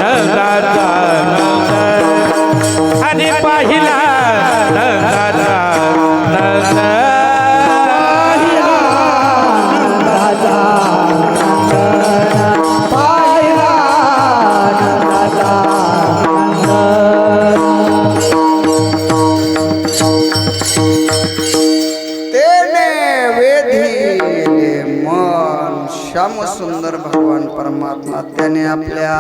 नंदाचा नंदन, आणि पाहिला नंदाचा नंदन, पाहिला नंदाचा नंदन, पाहिला नंदाचा तेने वेधिले मन. श्याम सुंदर भगवान परमात्मा त्याने आपल्या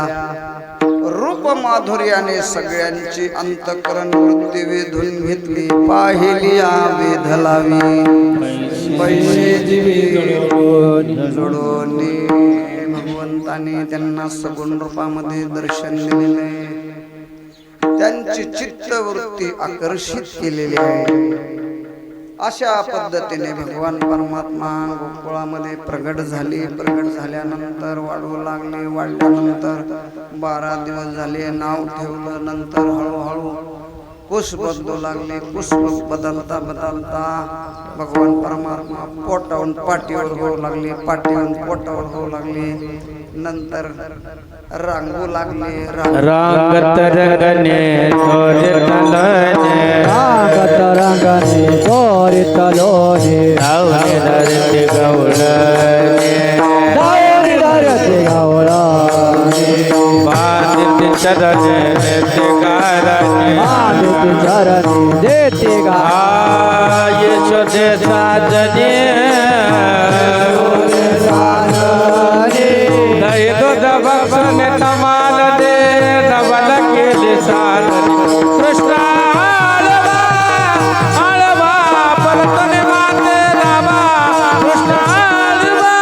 रूप माधुर्याने सगळ्यांची अंतःकरण वृत्ती वेधून घेतली. पाहिलिया वेधलावी पैसे जोडून भगवंताने त्यांना सगुण रूपामध्ये दर्शन दिलेले. त्यांची चित्तवृत्ती आकर्षित केलेली आहे. अशा पद्धतीने भगवान परमात्मा गोकुळामध्ये प्रगट झाले. प्रगट झाल्यानंतर वाढू लागले. वाढल्यानंतर 12 दिवस झाले, नाव ठेवलं. नंतर हळूहळू कुश बदलू लागले. कुश बदलता बदलता भगवान परमात्मा पोटावून पाठीवर होऊ लागले. पाठीवून पोटावर होऊ लागले. नंतर रांगू लागले. रांगत रंगने चोरित लोने रांगत रंगने चोरित लोने धावणे धरती गवळणे धरती गवळणे बांधित चरणे देते गारणे बांधित चरणे देते यशोदे साजने दही दूध बक्षणे तमाल दे नवल केले साधने कृष्ण आळवा आळवा परतने माते रामा कृष्ण आळवा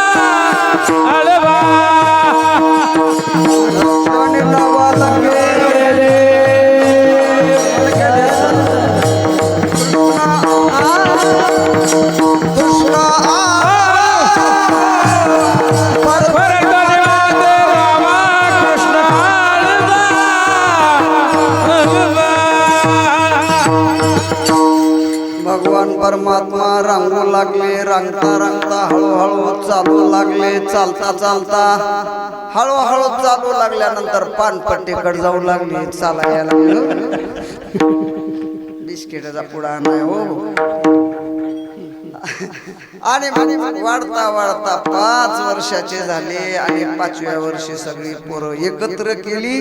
आळवा भगवान परमात्मा रांगू लागले. रांगता रांगता हळूहळू चालू लागले. चालता चालता हळूहळू चालू लागल्यानंतर पानपट्टीकडे जाऊ लागले. चालायला लागलं. बिस्किटाचा पुडा नाही हो. आणि मग वाढता वाढता 5 वर्षाचे झाले आणि 5व्या वर्षी सगळी पोरं एकत्र केली.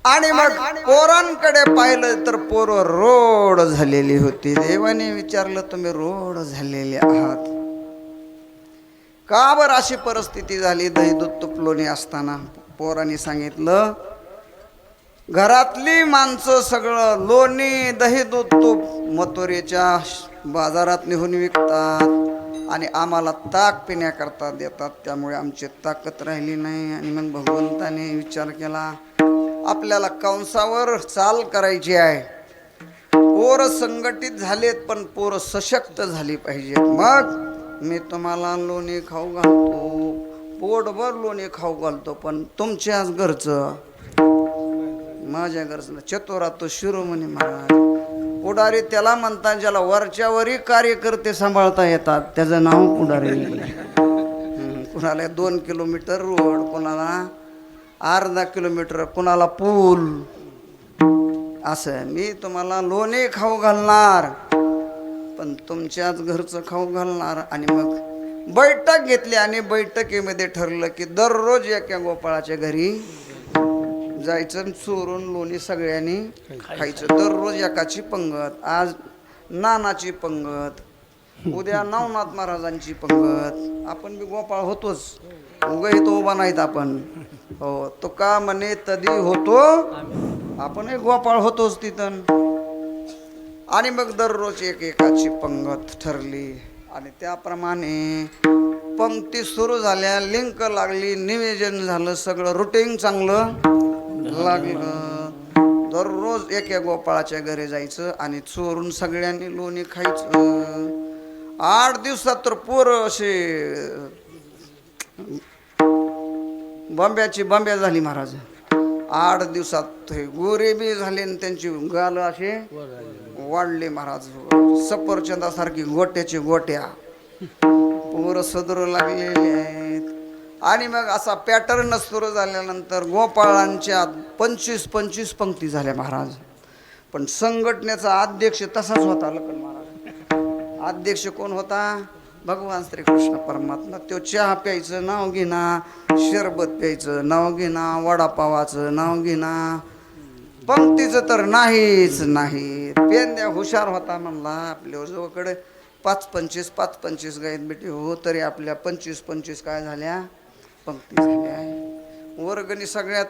आणि मग पोरांकडे पाहिलं तर पोरं रोड झालेली होती. देवाने विचारलं, तुम्ही रोड झालेले आहात का बरं? अशी परिस्थिती झाली. दही दूध तुपलोणी असताना पोरांनी सांगितलं, घरातली माणसं सगळं लोणी दही दूध तूप मथुरेच्या बाजारात नेऊन विकतात आणि आम्हाला ताक पिण्याकरता देतात. त्यामुळे आमची ताकद राहिली नाही. आणि मग भगवंताने विचार केला, आपल्याला कंसावर चाल करायची आहे. पोरं संघटित झालेत पण पोरं सशक्त झाली पाहिजेत. मग मी तुम्हाला लोणी खाऊ घालतो, पोटभर लोणी खाऊ घालतो, पण तुमच्याच घरचं, माझ्या घरचं. चतुरा तो शिरोमणी महाराज पुढारी त्याला म्हणतात ज्याला वरच्यावरही कार्यकर्ते सांभाळता येतात, त्याचं नाव पुढारी. कुणाला 2 किलोमीटर रोड, कुणाला अर्धा किलोमीटर, कुणाला पूल. असं मी तुम्हाला लोणी खाऊ घालणार पण तुमच्याच घरचं खाऊ घालणार. आणि मग बैठक घेतली आणि बैठकीमध्ये ठरलं की दररोज एका गोपाळाच्या घरी जायचं, चोरून लोणी सगळ्यांनी खायचं. दररोज एकाची पंगत. आज नानाची पंगत, उद्या नवनाथ महाराजांची पंगत. आपण बी गोपाळ होतोच, उगा इथं उभा नाहीत आपण. हो, तो का म्हणे तदी होतो, आपण एक गोपाळ होतोच तिथं. आणि मग दररोज एकाची पंगत ठरली आणि त्याप्रमाणे पंक्ती सुरू झाल्या. लिंक लागली, निवेदन झालं, सगळं रुटीन चांगलं लागलं. दररोज एका गोपाळाच्या घरी जायचं आणि चोरून सगळ्यांनी लोणी खायचं. 8 दिवसात तर पोरं असे बंब्या झाली महाराज. 8 दिवसात हे गोरे बी झाले आणि त्यांची गाल असे वाढले महाराज. सफरचंदासारखी गोट्याची गोट्या पोरं सदरू लागलेले आहेत. आणि मग असा पॅटर्न सुरू झाल्यानंतर गोपाळांच्या 25 पंक्ती झाल्या महाराज. पण संघटनेचा अध्यक्ष तसाच होता लखन महाराज. अध्यक्ष कोण होता? भगवान श्रीकृष्ण परमात्मा. तो चहा प्यायचं नाव घेना, शरबत प्यायचं नाव घेना, वडापावाचं नाव घेना, पंक्तीचं तर नाहीच नाही. पेंद्या हुशार होता म्हणला, आपल्या जवळकडे 5-25 गायत बेटी हो, तरी आपल्या 25 काय झाल्या पंक्ती झाल्या. वर्गणी सगळ्यात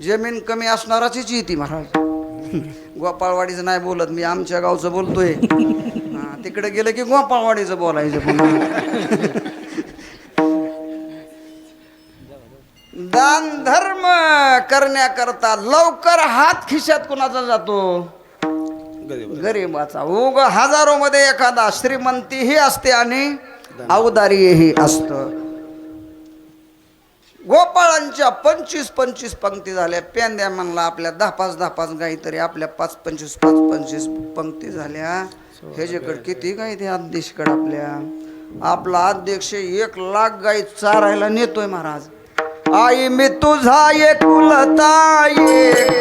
जमीन कमी असणाराचीच येते महाराज. गोपाळवाडीचं नाही बोलत मी, आमच्या गावचं बोलतोय. तिकडे गेलं की गोपाळवाडीचं बोलायचं पुन्हा. दान धर्म करण्याकरता लवकर हात खिशात कुणाचा जातो? गरीबाचा उग हजारो मध्ये एखादा श्रीमंतीही असते आणि औदार्यही असतं. गोपाळांच्या 25 पंक्ती झाल्या. पेंद्या म्हणला आपल्या 10-5 गाई तरी आपल्या 5-25 पंक्ती झाल्या. ह्याच्याकडे किती गाई ते अध्यक्षकडे आपला अध्यक्ष 1 लाख गाई चारायला नेतोय महाराज. आई मी तुझा एकुलता एक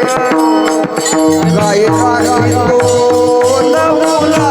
गाई राखितो नवला.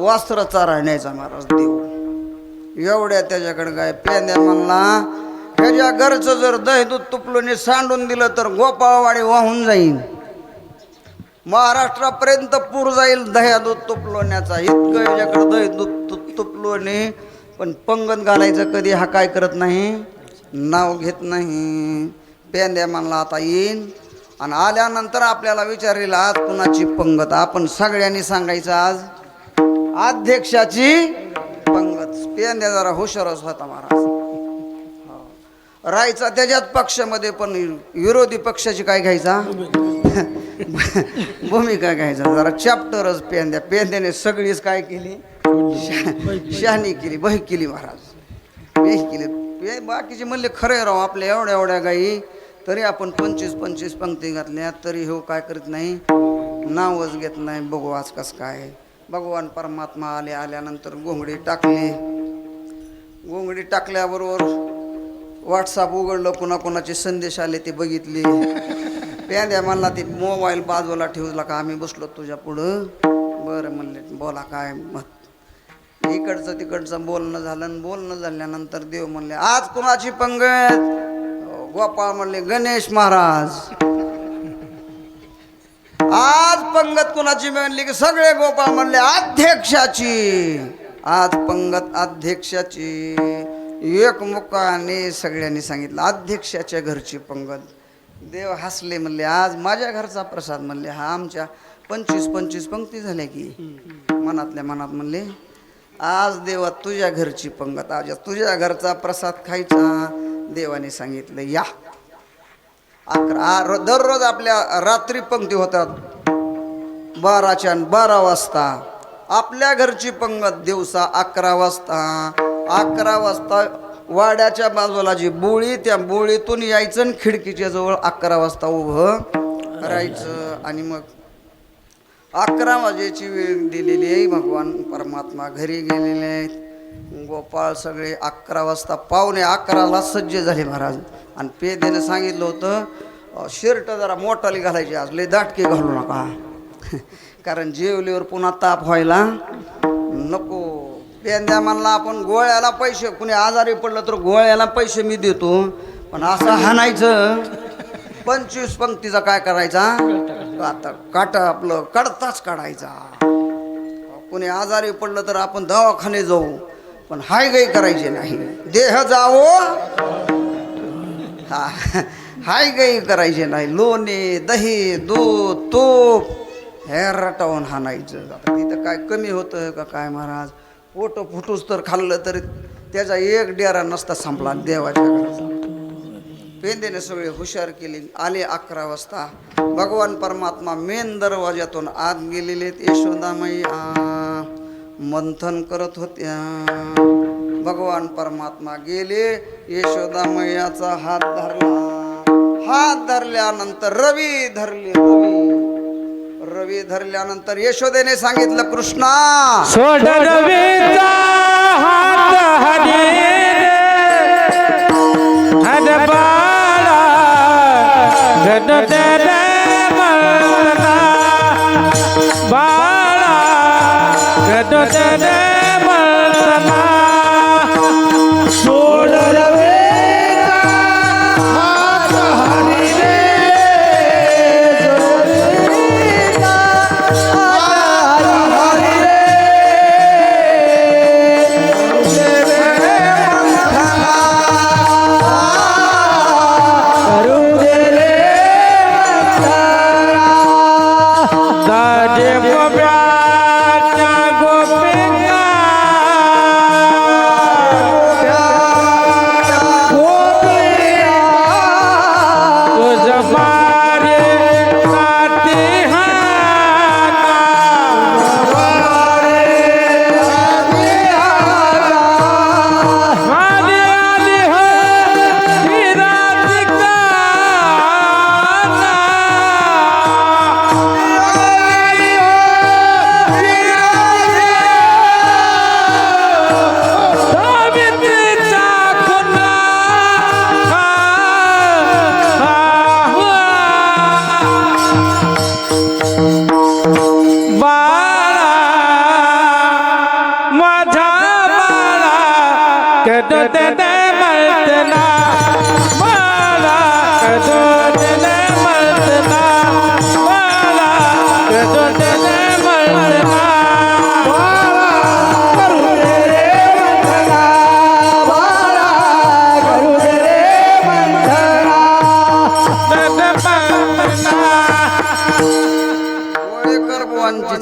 वास्त्र चारायण्याचा महाराज देव एवढ्या त्याच्याकडे काय. पेंद्या म्हणला ह्याच्या घरचं जर दही दूध तुपलोने सांडून दिलं तर गोपाळवाडी वाहून जाईल, महाराष्ट्रापर्यंत पूर जाईल दह्या दूध तुपलोण्याचा. इतकं ह्याच्याकडे दही दूध तुपलोने. पण पंगत घालायचं कधी हा काय करत नाही, नाव घेत नाही. पेंद्या म्हणला आता येईन आणि आल्यानंतर आपल्याला विचारेल आज कुणाची पंगत. आपण सगळ्यांनी सांगायचं आज अध्यक्षाची पंगत. पेंद्या जरा हुशारच होता महाराज. राहायचा त्याच्यात पक्षामध्ये पण विरोधी पक्षाची काय घ्यायचा भूमिका घ्यायचा. जरा चॅप्टरच पेंद्याने सगळीच काय केली, शहाणी केली, बही केली महाराज, बही केली. बाकीचे म्हणले खरे राव आपल्या एवढ्या गाई तरी आपण 25 पंक्ती घातल्या तरी हो काय करत नाही, नावच घेत नाही. बघू आज कसं काय. भगवान परमात्मा आल्यानंतर घोंगडी टाकली. घोंगडी टाकल्याबरोबर व्हॉट्सअप उघडलं, कोणाचे संदेश आले ते बघितले. पेंद्या म्हणला ते मोबाईल बाजूला ठेवला का आम्ही बसलो तुझ्या पुढं. बरं म्हणले बोला काय मत. इकडचं तिकडचं बोलणं झाल्यानंतर देव म्हणले आज कुणाची पंगत. गोपाळ म्हणले गणेश महाराज. आज पंगत कुणाची म्हणली की सगळे गोपाळ म्हणले अध्यक्षाची. आज पंगत अध्यक्षाची. एकमुखाने सगळ्यांनी सांगितलं अध्यक्षाच्या घरची पंगत. देव हसले म्हणले आज माझ्या घरचा प्रसाद. म्हणले हा आमच्या 25 पंक्ती झाल्या की. मनातल्या मनात म्हणले आज देवा तुझ्या घरची पंगत, आज तुझ्या घरचा प्रसाद खायचा. देवाने सांगितलं या. 11 दररोज आपल्या रात्री पंक्ती होतात 12च्या 12 वाजता. आपल्या घरची पंगत दिवसा 11 वाजता. 11 वाजता वाड्याच्या बाजूला जी बोळी त्या बोळीतून यायचं आणि खिडकीच्या जवळ 11 वाजता उभं राहायचं. आणि मग 11 वाजेची वेळ दिलेली आहे. भगवान परमात्मा घरी गेलेले आहेत. गोपाळ सगळे 11 वाजता 11:15 सज्ज झाले महाराज. आणि पेद्याने सांगितलं होतं शर्ट जरा मोठाली घालायची, आज लय दाटके घालू नका कारण जेवल्यावर पुन्हा ताप व्हायला नको. पेंद्या म्हणला आपण गोळ्याला पैसे, कुणी आजारी पडलं तर गोळ्याला पैसे मी देतो, पण असं हाणायचं 25 पंक्तीचा काय करायचा काटा आपलं काढताच काढायचा. कुणी आजारी पडलं तर आपण दवाखाने जाऊ, पण हाय गाई करायचे नाही. देह जावो हा हाय गाई करायचे नाही. लोणे दही दूध तूप हे रटावून हाणायचं. आता तिथं काय कमी होतं का काय महाराज. पोट फुटूस तर खाल्लं तरी त्याचा एक डेरा नसता संपला देवाच्या घराचा. पेंद्याने सगळे हुशार केले. आले 11 वाजता. भगवान परमात्मा मेन दरवाजातून आत गेलेले. यशोदामय्या मंथन करत होत्या. भगवान परमात्मा गेले. यशोदामय्याचा हात धरला. हात धरल्यानंतर रवी धरले. रवी धरल्यानंतर यशोदेने सांगितलं कृष्णा सोड रवीचा दे दे मळतना बाळा दे दे मळतना सोड रवे हात हरी रे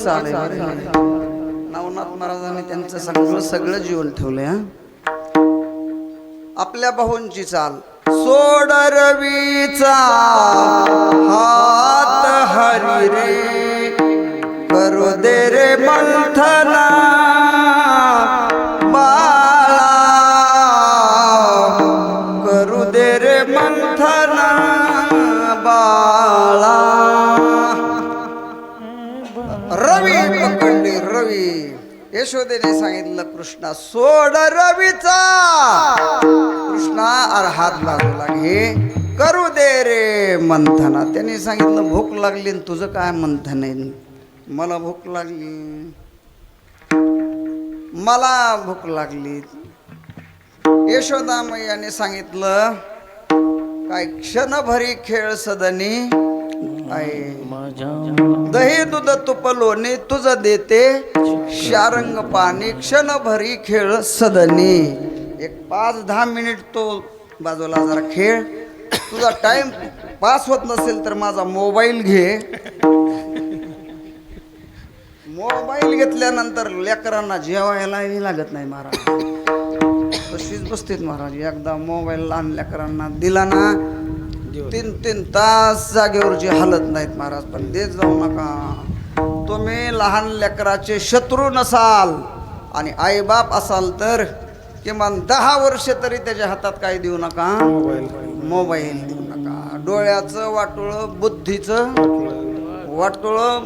चाल आहे बरं. नवनाथ महाराजांनी त्यांचं सगळं जीवन ठेवलंय. आपल्या भाऊंची चाल सोड रवीचा हात हरी रे करू दे रे मंथना बाळा करू दे रे मंथना बाळा. रवी पकडली रवी. यशोदेने सांगितलं कृष्णा सोड रवीचा. कृष्णा अर हात बाजूला घे करू दे रे मंथना. त्यांनी सांगितलं भूक लागली तुझं काय मंथन आहे. मला भूक लागली मला भूक लागली. यशोदा मैयाने सांगितलं काय क्षणभरी खेळ सदनी दही दूध तुप लोणी तुझं देते शारंग पाणी क्षणभरी खेळ सदनी. एक 5-10 मिनिट तो बाजूला जरा खेळ. तुझा टाइम पास होत नसेल तर माझा मोबाईल घे. मोबाईल घेतल्यानंतर लेकरांना जेवायलाही लागत नाही महाराज. तशीच बसतील महाराज. एकदा मोबाईल लहान लेकरांना दिला ना 3-3 तास जागेवरची हालत नाहीत महाराज. पण देत जाऊ नका. तुम्ही लहान लेकराचे शत्रू नसाल आणि आईबाप असाल तर किमान 10 वर्ष तरी त्याच्या हातात काय देऊ नका. मोबाईल देऊ नका. डोळ्याचं वाटोळं बुद्धीचं वाटोळं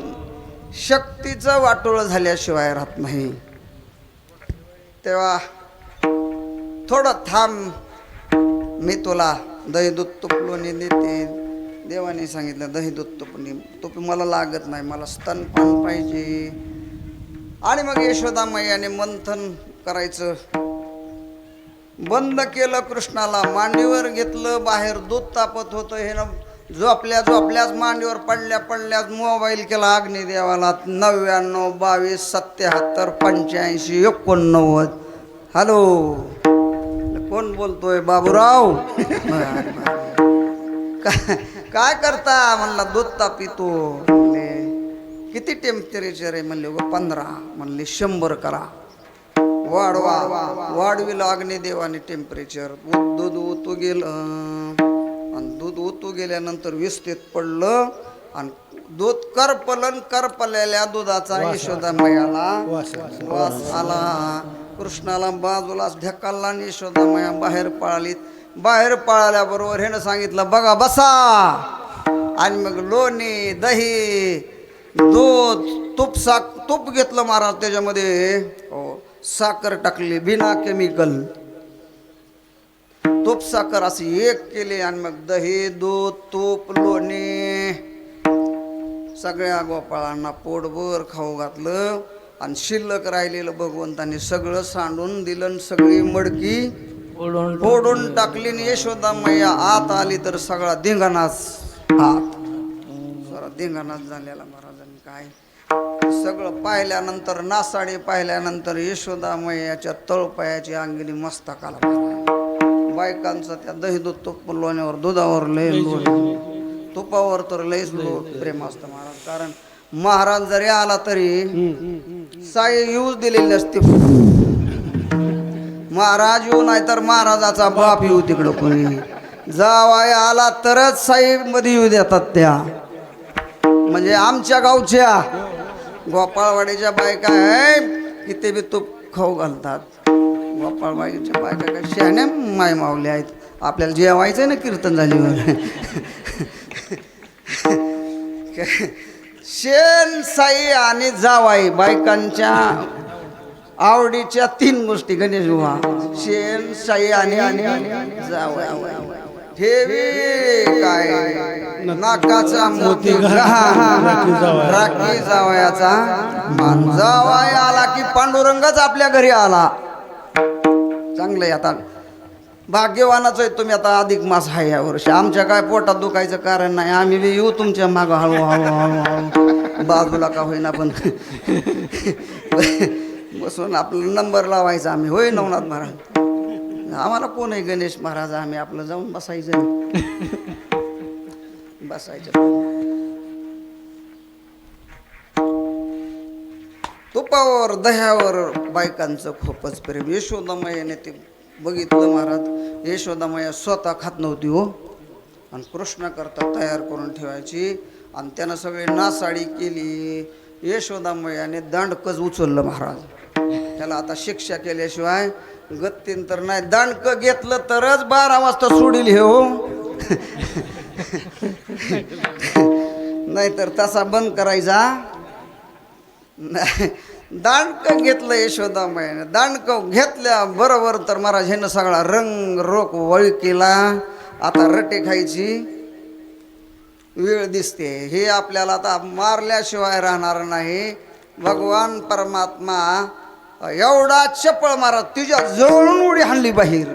शक्तीचं वाटोळं झाल्याशिवाय राहत नाही. तेव्हा थोडं थांब मी तुला दही दूध तूप लोणी देते. देवाने सांगितलं दही दूध तूप मला लागत नाही. मला स्तनपान पाहिजे. आणि मग यशोदा मैयाने मंथन करायचं बंद केलं. कृष्णाला मांडीवर घेतलं. बाहेर दूध तापत होतं. हे झोपल्याच मांडीवर पडल्याच मोबाईल केला अग्निदेवाला. 99 22 77 85 89. हॅलो कोण बोलतोय. बाबूराव. काय करता म्हणला. दूध तापितो. म्हणले किती टेम्परेचर आहे. म्हणले 15. म्हणले 100 करा. वाढविलं अग्निदेवाने टेम्परेचर. दूध ओतू गेलं आणि दूध ओतू गेल्यानंतर विस्तीत पडलं आणि दूध करपलेल्या दुधाचा यशोदा मैयाला वास आला. कृष्णाला बाजूलाच ढकलला आणि यशोदा मैया बाहेर पळालीत. बाहेर पळाल्याबरोबर ह्यानं सांगितलं बघा बसा. आणि मग लोणी दही दूध तूप घेतलं महाराज. त्याच्यामध्ये साखर टाकली बिना केमिकल. तूप साखर असे एक केले आणि मग दही दूध तूप लोणी सगळ्या गोपाळांना पोटभर खाऊ घातलं आणि शिल्लक राहिलेलं भगवंतांनी सगळं सांडून दिलं आणि सगळी मडकी फोडून टाकली आणि यशोदा मैया आत आली तर सगळा धिंगाणाच हात सगळा धिंगाणाच झालेला महाराजांनी काय सगळं पाहिल्यानंतर नासाडी पाहिल्यानंतर यशोदा मैयाच्या तळपायाची अंगिनी मस्तकाला बायकांचं त्या दही दूध तूप लोण्यावर दुधावर लय तुपावर तर लयच प्रेम असतं महाराज कारण महाराज जरी आला तरी साई येऊच दिलेली असते महाराज येऊ नाही तर महाराजाचा बाप येऊ तिकडं कोणी जावाय आला तरच साई मध्ये येऊ देतात त्या म्हणजे आमच्या गावच्या गोपाळवाडीच्या बायका आहे इथे बी तूप खाऊ घालतात गोपाळवाडीच्या बायका काय शहाण्या माय मावल्या आहेत आपल्याला जेवायचं ना कीर्तन झाल्यावर शेण साई आणि जावाई बायकांच्या आवडीच्या 3 गोष्टी गणेश बुवा शेण साई आणि जावाई ठेवी काय नाकाचा मोती राखी जावयाचा मान जावाई आला की पांडुरंगच आपल्या घरी आला चांगलंय आता भाग्यवानाच आहे तुम्ही आता अधिक मास आहे या वर्षी आमच्या काय पोटात दुखायचं कारण नाही आम्ही बी येऊ तुमच्या मागं हळूहळू बाजूला का होईना पण बसून आपला नंबर लावायचा आम्ही होय नवनाथ महाराज आम्हाला कोण आहे गणेश महाराज आम्ही आपलं जाऊन बसायचं तुपावर दह्यावर बायकांचं खूपच प्रेम यशोदामायाने ते बघितलं महाराज यशोदामाया स्वतः खात नव्हती हो आणि कृष्णा करता तयार करून ठेवायची आणि त्यानं सगळी नासाडी केली यशोदामायाने दांडकच उचललं महाराज त्याला आता शिक्षा केल्याशिवाय गत्तीन तर नाही दांडकं घेतलं तरच 12 वाजता सोडील हे हो नाहीतर तसा बंद करायचा नाही दांडकं घेतलं यशोदामायाने दांडकं घेतल्या बरोबर तर महाराज ह्यानं सगळा रंग रोख वळी केला आता रटे खायची वेळ दिसते हे आपल्याला आता मारल्याशिवाय राहणार नाही भगवान परमात्मा एवढा चपळ महाराज तिच्या जवळून उडी हाणली बाहेर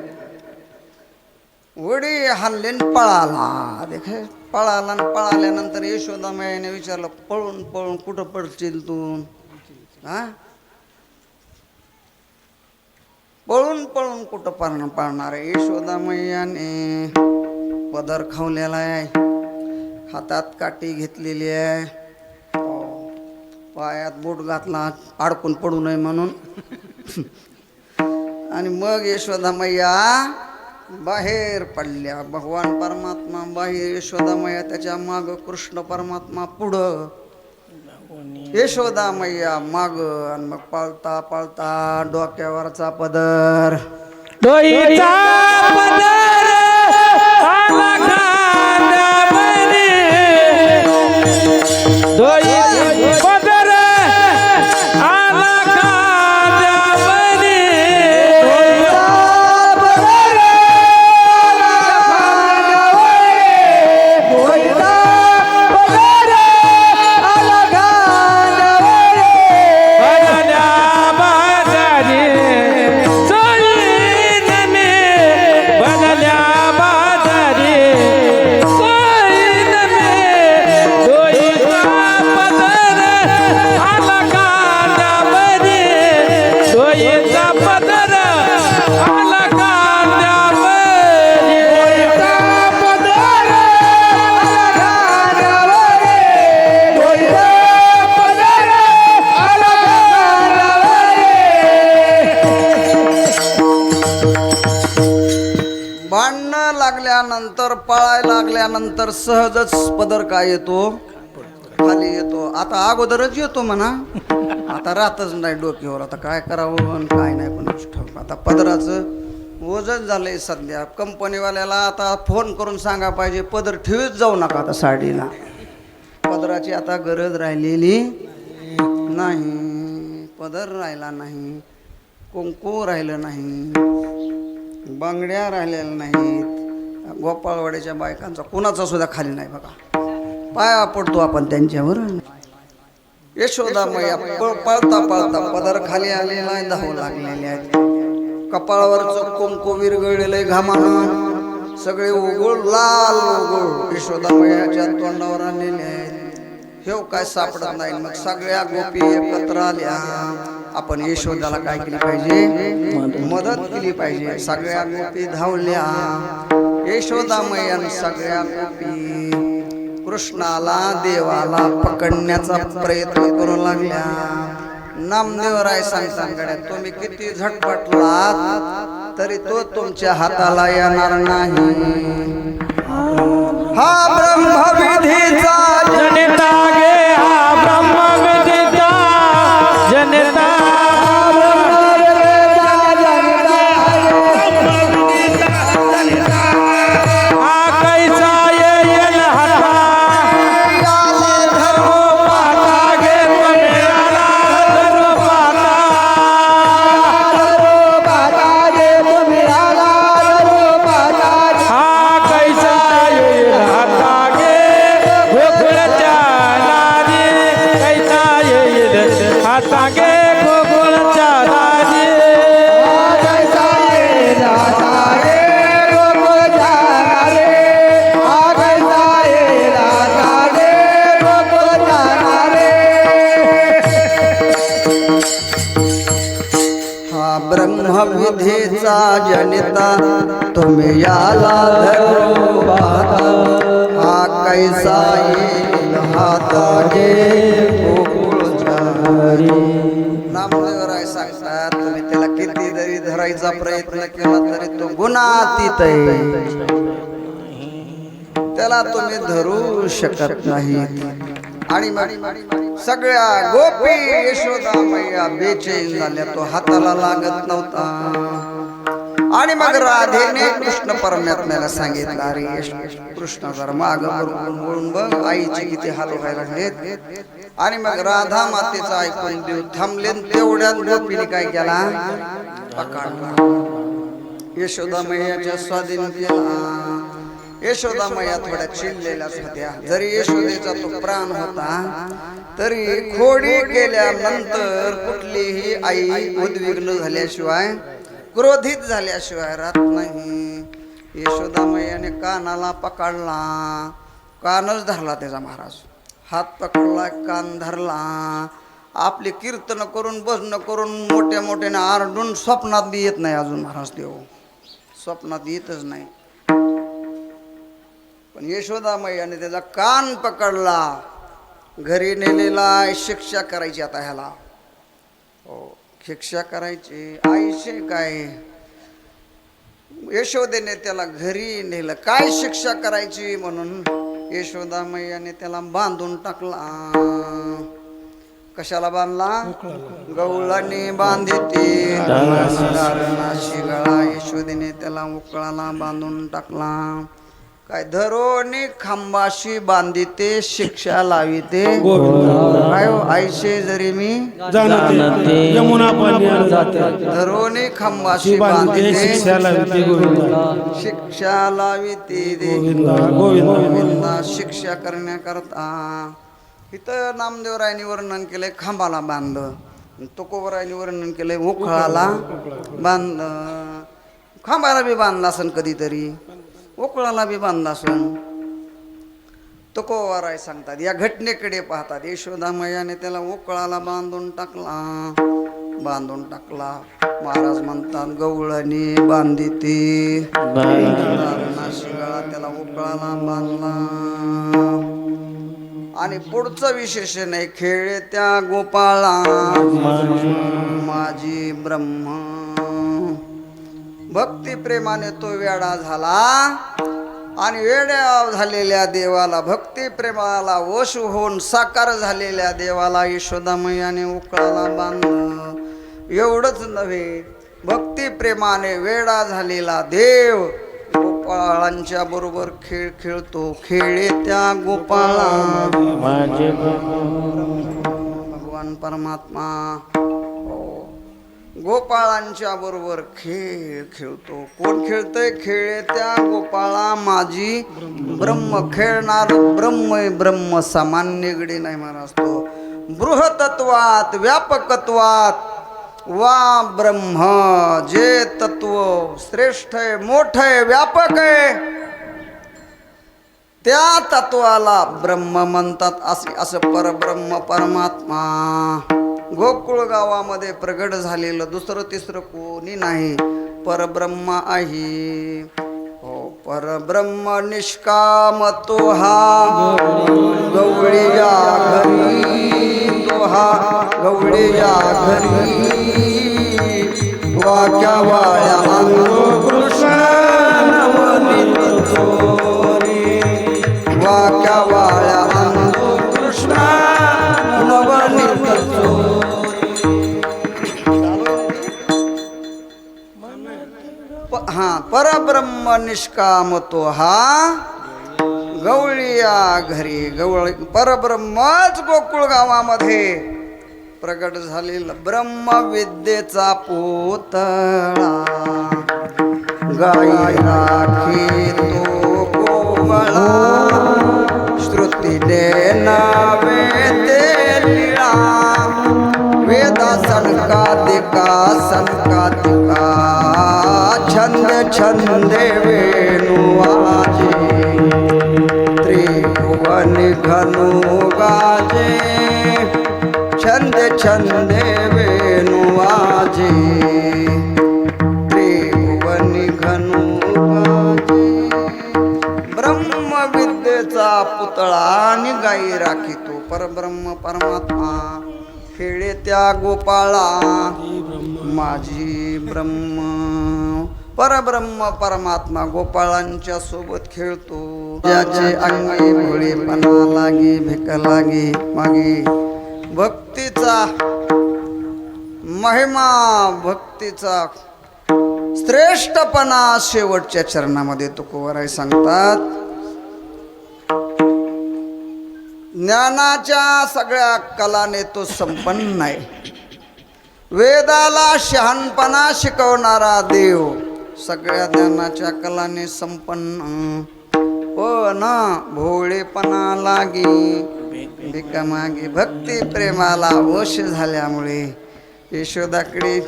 उडी हाणली पळाला देखे पळाला पळाल्यानंतर यशोदामायाने विचारलं पळून पळून कुठं पडशील तू हा पळून पळून कुठं पाळणार आहे यशोदामय्याने पदर खावलेला आहे हातात काठी घेतलेली आहे पायात बोट घातला अडकून पडू नये म्हणून आणि मग यशोदामय्या बाहेर पडल्या भगवान परमात्मा बाहेर यशोदामय्या त्याच्या माग कृष्ण परमात्मा पुढं यशोदामय्या माग आणि मग पाळता पाळता डोक्यावरचा पदर डोईचा पदर आला खांद्यावरी डोई पदर आला खांद्यावरी लागल्यानंतर पळायला लागल्यानंतर सहजच पदर काय येतो खाली येतो आता अगोदरच येतो म्हणा आता राहतच नाही डोक्यावर आता काय करावं आणि काय नाही पण ठाऊक आता पदराचं ओझच झालंय सध्या कंपनीवाल्याला आता फोन करून सांगा पाहिजे पदर ठेवत जाऊ नका आता साडीला पदराची आता गरज राहिलेली नाही पदर राहिला नाही कुंकू राहिलं नाही बांगड्या राहिलेल्या नाहीत. गोपाळवाड्याच्या बायकांचा कुणाचा सुद्धा खाली नाही बघा. पाया पडतो आपण त्यांच्यावर. यशोदा मैया पळता पळता पदर खाली आलेला आहे, धावू लागलेले आहेत. कपाळावरचं कुंकू विरघळलेलं घामानं सगळे उघड लाल उघड यशोदा मैयाच्या तोंडावर आलेले आहेत. हे काय सापडत नाही. मग सगळ्या गोपी एकत्र आल्या. आपण यशोदाला काय केली पाहिजे? मदत केली पाहिजे. सगळ्या गोपी धावल्या. यशोदा मैयानं सगळ्या गोपी कृष्णाला देवाला पकडण्याचा प्रयत्न करू लागल्या. नामदेवराय सांगतात गड्या, तुम्ही किती झटपटलात तरी तो तुमच्या हाताला येणार नाही. हा ब्रह्मविधीचा जनता गे, हा ब्रह्मविधीचा जनता. हा कैसा येईल हाता, धर्म पाहता गे तुम्ही आला, धर्म पाहता. हा कैसा येईल हाता गे गोकुळच्या नादी, कैसा येईल हाता गे गोकुळच्या नादी. हा ब्रह्मविधीचा जनिता तुम्ही याला धरू पाहता. हा कैसा येईल हाता गे गोकुळच्या हरी. नामदेवराय सांगतात, तुम्ही त्याला किती जरी धरायचा प्रयत्न केला तरी तो गुणातीत आहे. त्याला तुम्ही धरू शकत नाही. आणि मग सगळ्या गोपी यशोदा मैया बेचैन झाल्या. तो हाताला लागत नव्हता. आणि मग राधेने कृष्ण परमात्म्याला सांगितलं, अरे कृष्ण जर माग वळून बघ, आईचे किती हाल व्हायला लागलेत. आणि मग राधा मातेचं ऐकून देव थांबले. तेवढ्यात गोपीने काय केला? पकडला. यशोदा मैयाच्या स्वाधीन केला. यशोदा मैया थोड्या चिडलेल्याच होत्या. जरी यशोदेचा तो प्राण होता तरी खोडी केल्यानंतर कुठलीही आई उद्विग्न झाल्याशिवाय, क्रोधित झाल्याशिवाय राहत नाही. यशोदा मैयाने कानाला पकडला. कानच धरला त्याचा महाराज. हात पकडला, कान धरला. आपली कीर्तन करून भजन करून मोठ्या मोठ्याने आरडून स्वप्नात बी येत नाही अजून महाराज देव. स्वप्नात येतच नाही. पण यशोदा मैयाने त्याचा कान पकडला. घरी नेलेला. शिक्षा करायची आता ह्याला. हो, शिक्षा करायची. आईशे काय यशोदेने त्याला घरी नेलं. काय शिक्षा करायची म्हणून यशोदा मैयाने त्याला बांधून टाकला. कशाला बांधला? गवळाने बांधिते शिगळा. यशोदेने त्याला उकळाला बांधून टाकला. काय धरोनी खांबाशी बांधिते शिक्षा लाविते. काय आईशे जरी मी यमुना पाण्याला जाते, धरोनी खांबाशी बांधिते शिक्षा लाविते. गोविंदा शिक्षा करण्याकरता. इथं नामदेवरायांनी वर्णन केलंय खांबाला बांधलं. तुकोबरायांनी वर्णन केलंय उखळाला बांध. खांबाला बी बांधला असन कधीतरी, उकळाला बी बांधला असून. तुकोबराय सांगतात या घटनेकडे पाहतात. यशोदा मैयाने त्याला उकळाला बांधून टाकला. बांधून टाकला. महाराज म्हणतात गवळणी बांधिते शिगळा. त्याला उकळाला बांधला. आणि पुढचं विशेषण आहे, खेळ त्या गोपाळा माझी ब्रह्म. भक्ती प्रेमाने तो वेडा झाला. आणि वेड्या झालेल्या देवाला, भक्ती प्रेमाला वश होऊन साकार झालेल्या देवाला यशोदा मैयाने उकळाला बांधलं. एवढंच नव्हे, भक्ती प्रेमाने वेडा झालेला देव गोपाळांच्या बरोबर खेळ खेळतो. खेळे त्या गोपाळा भगवान परमात्मा. गोपाळांच्या बरोबर खेळ खेळतो. कोण खेळतय? खेळ त्या गोपाळा माझी ब्रह्म. खेळणार ब्रह्म ब्रह्म सामान्य गडी नाही महाराज. तो बृहतत्वात व्यापकत्वात वा ब्रह्म, जे तत्व श्रेष्ठ आहे, मोठ आहे, व्यापक आहे, त्या तत्वाला ब्रह्म म्हणतात. असं परब्रह्म परमात्मा गोकुळ गावामध्ये प्रगट झालेलं दुसरं तिसरं कोणी नाही, परब्रह्म आहे. हो, परब्रह्म निष्काम तो हा गवळीया घरी, तो हा गवळीया घरी, वाक्या वाळ्या अंगो कृष्ण नवनीत चोरी, वाक्या वाळ्या अंगो कृष्ण नवनीत चोरी. परब्रह्म निष्काम तो हा गवळीया घरी. गवळी परब्रह्मच गोकुळ गावामध्ये प्रगट झालेला ब्रह्मविद्येचा पुतळा. गाई राखी तो गोवळा, श्रुतीने नावे ते लीळा, वेदा सनकादिका सनकादिका, छंद छंदे वेणुवाजे, त्रिभुवन घनु गाजे, छंद छंदे वेणुवाजे, त्रिभुवन घनु गाजे. ब्रह्मविद्येचा पुतळा आणि गाई राखितो परब्रह्म परमात्मा. खेळे त्या गोपाळा माझी ब्रह्म. परब्रह्म परमात्मा गोपाळांच्या सोबत खेळतो. ज्याचे अंगी भोळेपणा लागे, भिक लागे मागे, भक्तीचा महिमा, भक्तीचा श्रेष्ठपणा शेवटच्या चरणामध्ये तुकोबाराय सांगतात. ज्ञानाच्या सगळ्या कलाने तो संपन्न आहे. वेदाला शहाणपणा शिकवणारा देव सगळ्या ज्ञानाच्या कलाने संपन्न. पण भोळेपणा लागी, भिका मागे, भक्ती प्रेमाला वश झाल्यामुळे यशोदाकडे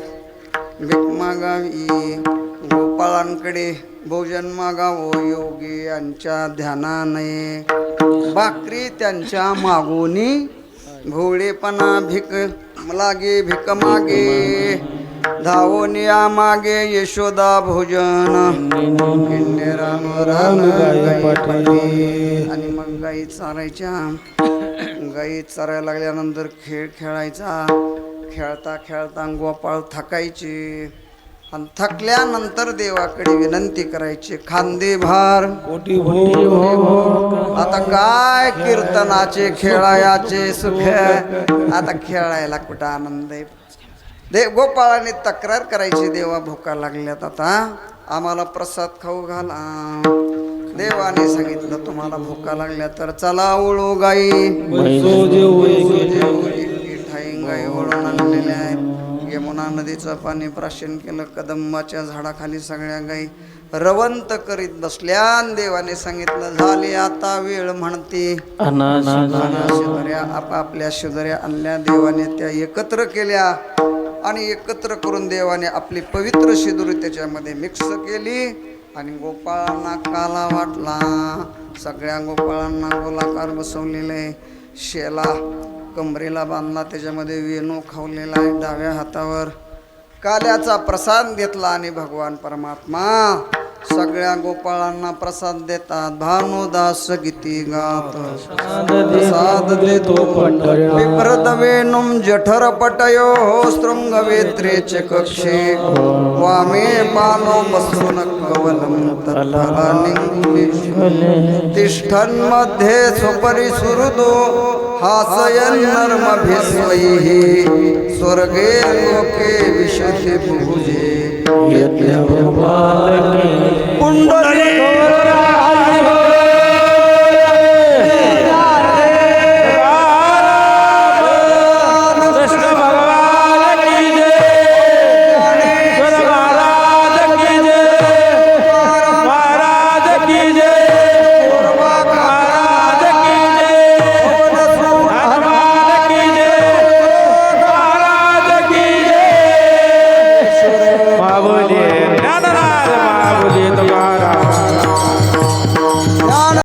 भीक मागावी, गोपाळांकडे भोजन मागावं. योगी यांच्या ध्यानाने भाकरी त्यांच्या मागोनी, भोळेपणा भीक लागे, भिक मागे, धावोनिया मागे यशोदा भोजन. आणि मग गाई चारायच्या. गाई चारायला लागल्यानंतर खेळ खेळायचा. खेळता खेळता गोपाळ थकायचे आणि थकल्यानंतर देवाकडे विनंती करायची, खांदे भार आता काय कीर्तनाचे खेळायाचे सुख, आता खेळायला कुठं आनंद आहे. गोपाळाने तक्रार करायची, देवा भुका लागल्यात, आता आम्हाला प्रसाद खाऊ घाला. देवाने सांगितलं तुम्हाला भुका लागल्या तर चला ओळू गाई. गाई ओळून आणलेल्या आहेत. यमुना नदीचं पाणी प्राशन केलं. कदंबाच्या झाडाखाली सगळ्या गाई रवंत करीत बसल्या. देवाने सांगितलं झाले आता वेळ म्हणते. शेजाऱ्या आपापल्या शेजाऱ्या आणल्या. देवाने त्या एकत्र केल्या आणि एकत्र करून देवाने आपली पवित्र शिदुरी त्याच्यामध्ये मिक्स केली आणि गोपाळांना काला वाटला. सगळ्या गोपाळांना गोलाकार बसवलेलं आहे. शेला कमरेला बांधला, त्याच्यामध्ये वेणू खावलेला आहे. डाव्या हातावर काल्याचा प्रसाद घेतला आणि भगवान परमात्मा सगळ्या गोपाळांना प्रसाद देतात. भानुदास गीती गात प्रसाद देतो विप्रत वेणुम जठर पटयो शृंगवेत्रे च कक्षे वामे पानो बसून कवलम तिष्ठन् मध्ये स्वपरि सुहृदो हासयन् नर्मभिस्वैः स्वर्गे लोके विशति भुजे पुंडरी की जय महाराज की जय हनुमान की जय महाराज की जय बोलिए